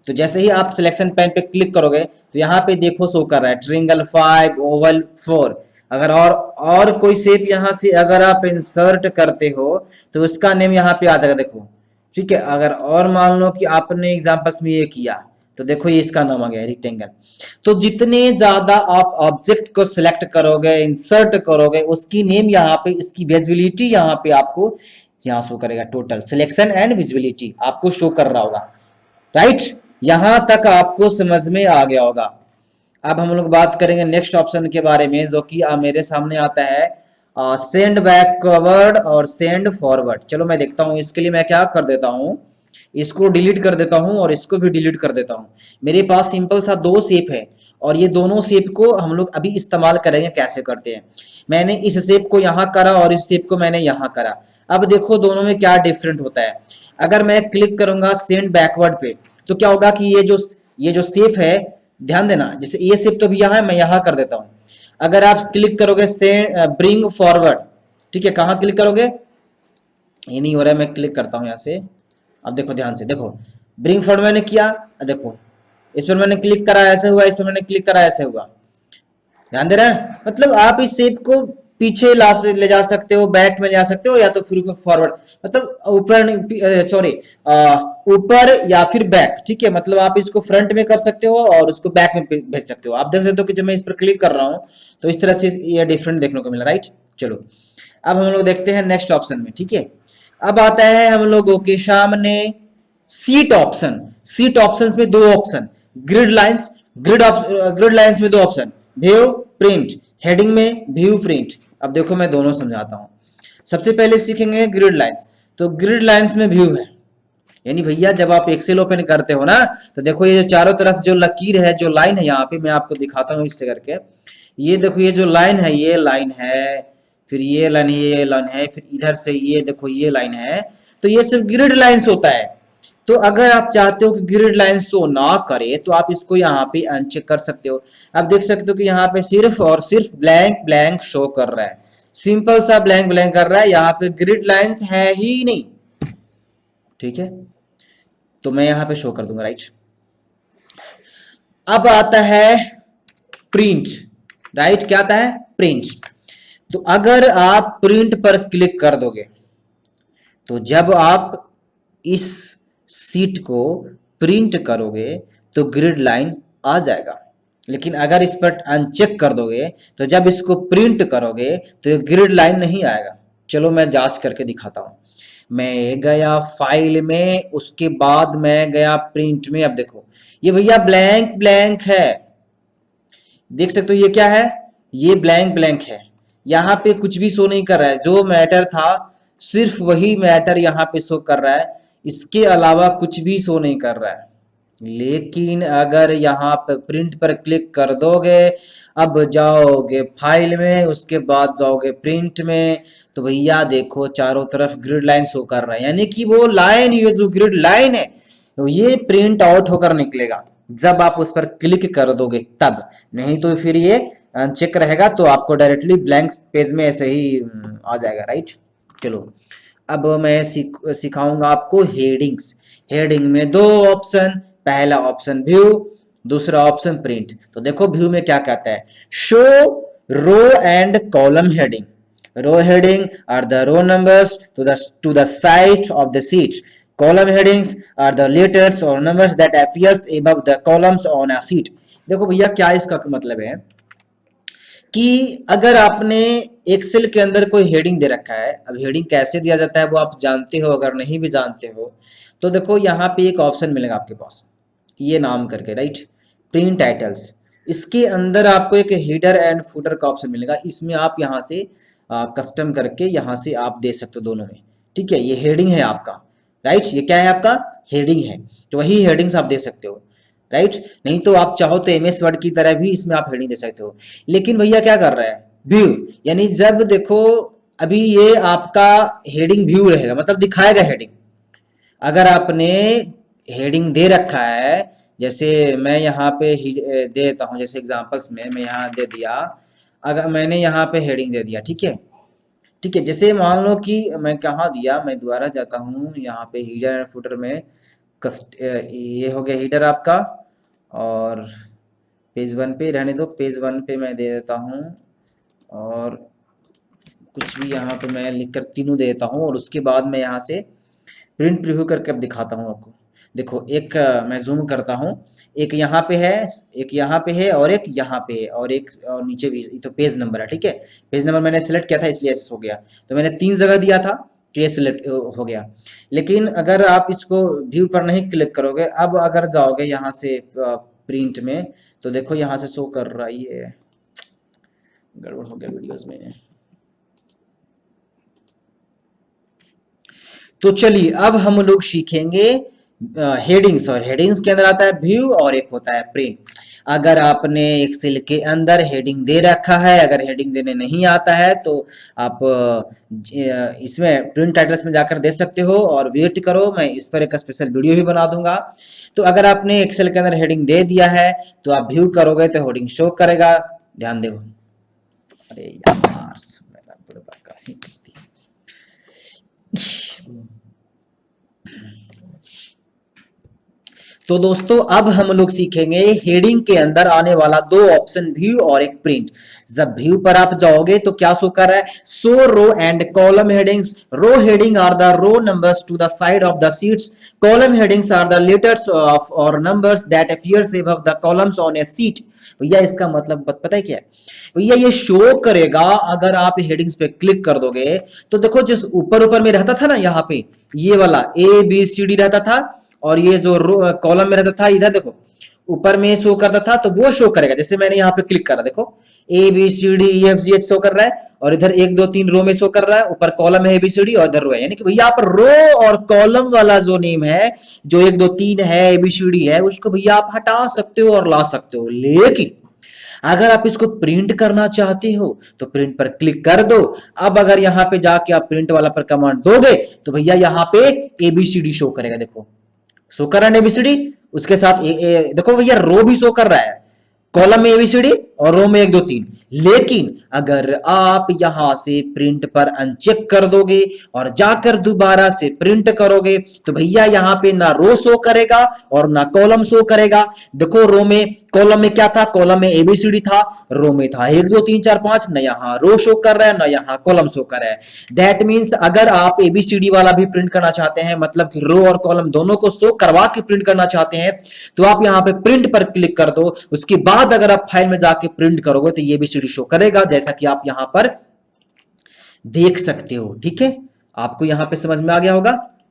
तो जैसे ही आप सिलेक्शन पैन पे क्लिक करोगे तो यहाँ पे देखो शो कर रहा है ट्रायंगल 5, ओवल 4। अगर और कोई शेप यहाँ से अगर आप इंसर्ट करते हो तो उसका नेम यहाँ पे आ जाएगा, देखो, ठीक है। अगर और मान लो कि आपने एग्जांपल्स में ये किया तो देखो ये इसका नाम आ गया रेक्टेंगल। तो जितने ज्यादा आप ऑब्जेक्ट को सिलेक्ट करोगे, इंसर्ट करोगे, उसकी नेम यहाँ पे, इसकी विजिबिलिटी यहाँ पे आपको यहाँ शो करेगा। टोटल सिलेक्शन एंड विजिबिलिटी आपको शो कर रहा होगा, राइट। यहां तक आपको समझ में आ गया होगा। अब हम लोग बात करेंगे नेक्स्ट ऑप्शन के बारे में, जो कि मेरे सामने आता है सेंड बैकवर्ड और सेंड फॉरवर्ड। चलो मैं देखता हूं, इसके लिए मैं क्या कर देता हूं, इसको डिलीट कर देता हूं और इसको भी डिलीट कर देता हूं। मेरे पास सिंपल सा दो शेप है और ये दोनों शेप को हम लोग अभी इस्तेमाल करेंगे। कैसे करते हैं, मैंने इस शेप को यहां करा और इस शेप को मैंने यहां करा। अब देखो दोनों में क्या डिफरेंट होता है। अगर मैं क्लिक करूंगा सेंड बैकवर्ड पे तो क्या होगा कि ये जो शेप है, ध्यान देना, जैसे ये शेप तो भी यहाँ है, मैं यहां कर देता हूं। अगर आप क्लिक करोगे सेंड ब्रिंग फॉरवर्ड, ठीक है, कहां क्लिक करोगे, ये नहीं हो रहा है, मैं क्लिक करता हूं यहां से। अब देखो ध्यान से देखो, ब्रिंग फॉरवर्ड मैंने किया, देखो इस पर मैंने क्लिक करा ऐसे हुआ, इस पर मैंने क्लिक करा ऐसे हुआ। ध्यान दे रहा है, मतलब आप इस शेप को पीछे ले जा सकते हो, बैक में ले जा सकते हो, या तो फिर फॉरवर्ड, मतलब ऊपर, सॉरी, ऊपर या फिर बैक, ठीक है। मतलब आप इसको फ्रंट में कर सकते हो और उसको बैक में भेज सकते हो। आप देख सकते हो कि जब मैं इस पर क्लिक कर रहा हूं तो इस तरह से ये डिफरेंट देखने को मिला, राइट। चलो अब हम लोग देखते हैं नेक्स्ट ऑप्शन में, ठीक है। अब आता है हम लोगों के सामने सीट ऑप्शन। सीट ऑप्शंस में दो option, grid lines, grid lines में दो ऑप्शन, व्यू, प्रिंट। हेडिंग में व्यू, प्रिंट। अब देखो मैं दोनों समझाता हूं। सबसे पहले सीखेंगे ग्रिड लाइंस। तो ग्रिड लाइंस में व्यू है, यानी भैया जब आप एक्सेल ओपन करते हो ना, तो देखो ये जो चारों तरफ जो लकीर है, जो लाइन है, यहाँ पे मैं आपको दिखाता हूँ इससे करके। ये देखो ये जो लाइन है, ये लाइन है, फिर ये लाइन है, ये लाइन है, फिर इधर से ये देखो ये लाइन है। तो ये सिर्फ ग्रिड लाइंस होता है। तो अगर आप चाहते हो कि ग्रिड लाइन शो ना करे तो आप इसको यहाँ पे अनचेक कर सकते हो। आप देख सकते हो कि यहाँ पे सिर्फ और सिर्फ ब्लैंक ब्लैंक शो कर रहा है, सिंपल सा ब्लैंक ब्लैंक कर रहा है, यहाँ पे ग्रिड लाइंस है ही नहीं, ठीक है। तो मैं यहाँ पे शो कर दूंगा, राइट। अब आता है प्रिंट, राइट। क्या आता है? प्रिंट। तो अगर आप प्रिंट पर क्लिक कर दोगे तो जब आप इस सीट को प्रिंट करोगे तो ग्रिड लाइन आ जाएगा। लेकिन अगर इस पर अनचेक कर दोगे तो जब इसको प्रिंट करोगे तो ये ग्रिड लाइन नहीं आएगा। चलो मैं जांच करके दिखाता हूं। मैं गया फाइल में, उसके बाद मैं गया प्रिंट में। अब देखो ये भैया ब्लैंक ब्लैंक है, देख सकते हो ये क्या है, ये ब्लैंक ब्लैंक है। यहाँ पे कुछ भी शो नहीं कर रहा है, जो मैटर था सिर्फ वही मैटर यहाँ पे शो कर रहा है, इसके अलावा कुछ भी शो नहीं कर रहा है। लेकिन अगर यहाँ पे प्रिंट पर क्लिक कर दोगे, अब जाओगे फाइल में, उसके बाद जाओगे प्रिंट में, तो भैया देखो चारों तरफ ग्रिड लाइन शो कर रहा है। यानी कि वो लाइन, ये जो ग्रिड लाइन है, तो ये प्रिंट आउट होकर निकलेगा जब आप उस पर क्लिक कर दोगे तब, नहीं तो फिर ये अनचेक रहेगा, तो आपको डायरेक्टली ब्लैंक पेज में ऐसे ही आ जाएगा, राइट। चलो अब मैं सिखाऊंगा आपको हेडिंग्स। हेडिंग में दो ऑप्शन, पहला ऑप्शन व्यू, दूसरा ऑप्शन प्रिंट। तो देखो व्यू में क्या कहता है, show row and column heading. Row heading are the row numbers to the side of the sheet. Column headings are the letters or numbers that appears above the columns on a sheet. देखो भैया क्या इसका मतलब है कि अगर आपने Excel के अंदर कोई हेडिंग दे रखा है, अब हेडिंग कैसे दिया जाता है वो आप जानते हो, अगर नहीं भी जानते हो तो देखो यहाँ पे एक ऑप्शन मिलेगा आपके पास, ये नाम करके, राइट, प्रिंट टाइटल्स। इसके अंदर आपको एक हीडर एंड फुटर का ऑप्शन मिलेगा, इसमें आप यहाँ से कस्टम करके यहाँ से आप दे सकते हो दोनों में, ठीक है। ये हेडिंग है आपका, राइट, ये क्या है आपका, हेडिंग है। तो वही हेडिंग्स आप दे सकते हो, राइट। नहीं तो आप चाहो तो एमएस वर्ड की तरह भी इसमें आप हेडिंग दे सकते हो। लेकिन भैया क्या कर रहा है, व्यू, यानी जब देखो अभी ये आपका हेडिंग व्यू रहेगा, मतलब दिखाएगा हेडिंग। अगर आपने हेडिंग दे रखा है, जैसे मैं यहाँ पे दे देता हूँ, जैसे एग्जांपल्स में मैं यहाँ दे दिया, अगर मैंने यहाँ पे हेडिंग दे दिया, ठीक है, ठीक है। जैसे मान लो कि मैं कहाँ दिया, मैं दोबारा जाता हूँ यहाँ पे हीडर एंड फुटर में, ये हो गया हीडर आपका, और पेज 1 पे रहने दो, पेज 1 पे मैं दे देता हूँ, और कुछ भी यहाँ पे मैं लिखकर तीनों दे देता हूँ, और उसके बाद मैं यहाँ से प्रिंट प्रीव्यू करके अब दिखाता हूँ आपको। देखो एक मैं जूम करता हूँ, एक यहाँ पे है, एक यहाँ पे है, और एक यहाँ पे है, और एक और नीचे भी, तो पेज नंबर है, ठीक है। पेज नंबर मैंने सेलेक्ट किया था इसलिए ऐसे हो गया, तो मैंने 3 जगह दिया था तो ये सिलेक्ट हो गया। लेकिन अगर आप इसको व्यू पर नहीं क्लिक करोगे, अब अगर जाओगे यहाँ से प्रिंट में, तो देखो यहाँ से शो कर रहा है, ये गड़बड़ हो गया वीडियोस में। तो चलिए अब हम लोग सीखेंगे हेडिंग्स, और हेडिंग्स के अंदर आता है व्यू और एक होता है प्रिंट। अगर आपने एक्सेल के अंदर हेडिंग दे रखा है, अगर हेडिंग देने नहीं आता है तो आप इसमें प्रिंट टाइटल्स में जाकर दे सकते हो, और वेट करो, मैं इस पर एक स्पेशल वीडियो भी बना दूंगा। तो अगर आपने एक्सेल के अंदर हेडिंग दे दिया है तो आप व्यू करोगे तो हेडिंग शो करेगा, ध्यान देखो। अरे यार मेरा बुढ़वा का ही तो दोस्तों अब हम लोग सीखेंगे हेडिंग के अंदर आने वाला दो ऑप्शन, व्यू और एक प्रिंट। जब व्यू पर आप जाओगे तो क्या शो कर रहा है, show row and column headings. Row heading are the row numbers to the side of the sheets, column headings are the letters of और numbers that appears above the columns on a sheet. भैया इसका मतलब पता है क्या है, भैया ये शो करेगा अगर आप हेडिंग्स पे क्लिक कर दोगे तो देखो जिस ऊपर ऊपर में रहता था ना, यहाँ पे ये वाला ए बी सी डी रहता था, और ये जो कॉलम में रहता था इधर देखो ऊपर में शो करता था, तो वो शो करेगा। जैसे मैंने यहाँ पे क्लिक करा, देखो A B C D E F G H show कर रहा है, और इधर 1 2 3 रो में शो कर रहा है, ऊपर कॉलम है ए बी सी डी और इधर रो है। यानी कि भैया आप रो और कॉलम वाला जो नेम है, जो 1 2 3 है ए बी सी डी है, उसको भैया आप हटा सकते हो और ला सकते हो। लेकिन अगर आप इसको प्रिंट करना चाहते हो तो प्रिंट पर क्लिक कर दो। अब अगर यहाँ पे जाके आप प्रिंट वाला पर कमांड दोगे तो भैया यहाँ पे एबीसीडी शो करेगा। देखो शो कर रहा है एबीसीडी, उसके साथ देखो भैया रो भी शो कर रहा है, कॉलम में एबीसीडी और रो में 1 2 3। लेकिन अगर आप यहां से प्रिंट पर अनचेक कर दोगे और जाकर दोबारा से प्रिंट करोगे तो भैया यहां पे ना रो शो करेगा और ना कॉलम शो करेगा। देखो रो में कॉलम में क्या था, कॉलम में एबीसीडी था, रो में था 1 2 3 4 5, ना यहाँ रो शो कर रहा है ना यहाँ कॉलम शो कर रहा है। दैट मीन्स अगर आप एबीसीडी वाला भी प्रिंट करना चाहते हैं, मतलब कि रो और कॉलम दोनों को शो करवा के प्रिंट करना चाहते हैं, तो आप यहाँ पे प्रिंट पर क्लिक कर दो। उसके बाद अगर आप फाइल में जाके प्रिंट करोगे तो ये एबीसीडी शो करेगा, जैसा कि आप यहाँ पर देख सकते हो। ठीक है, आपको यहाँ पे समझ में आ गया होगा।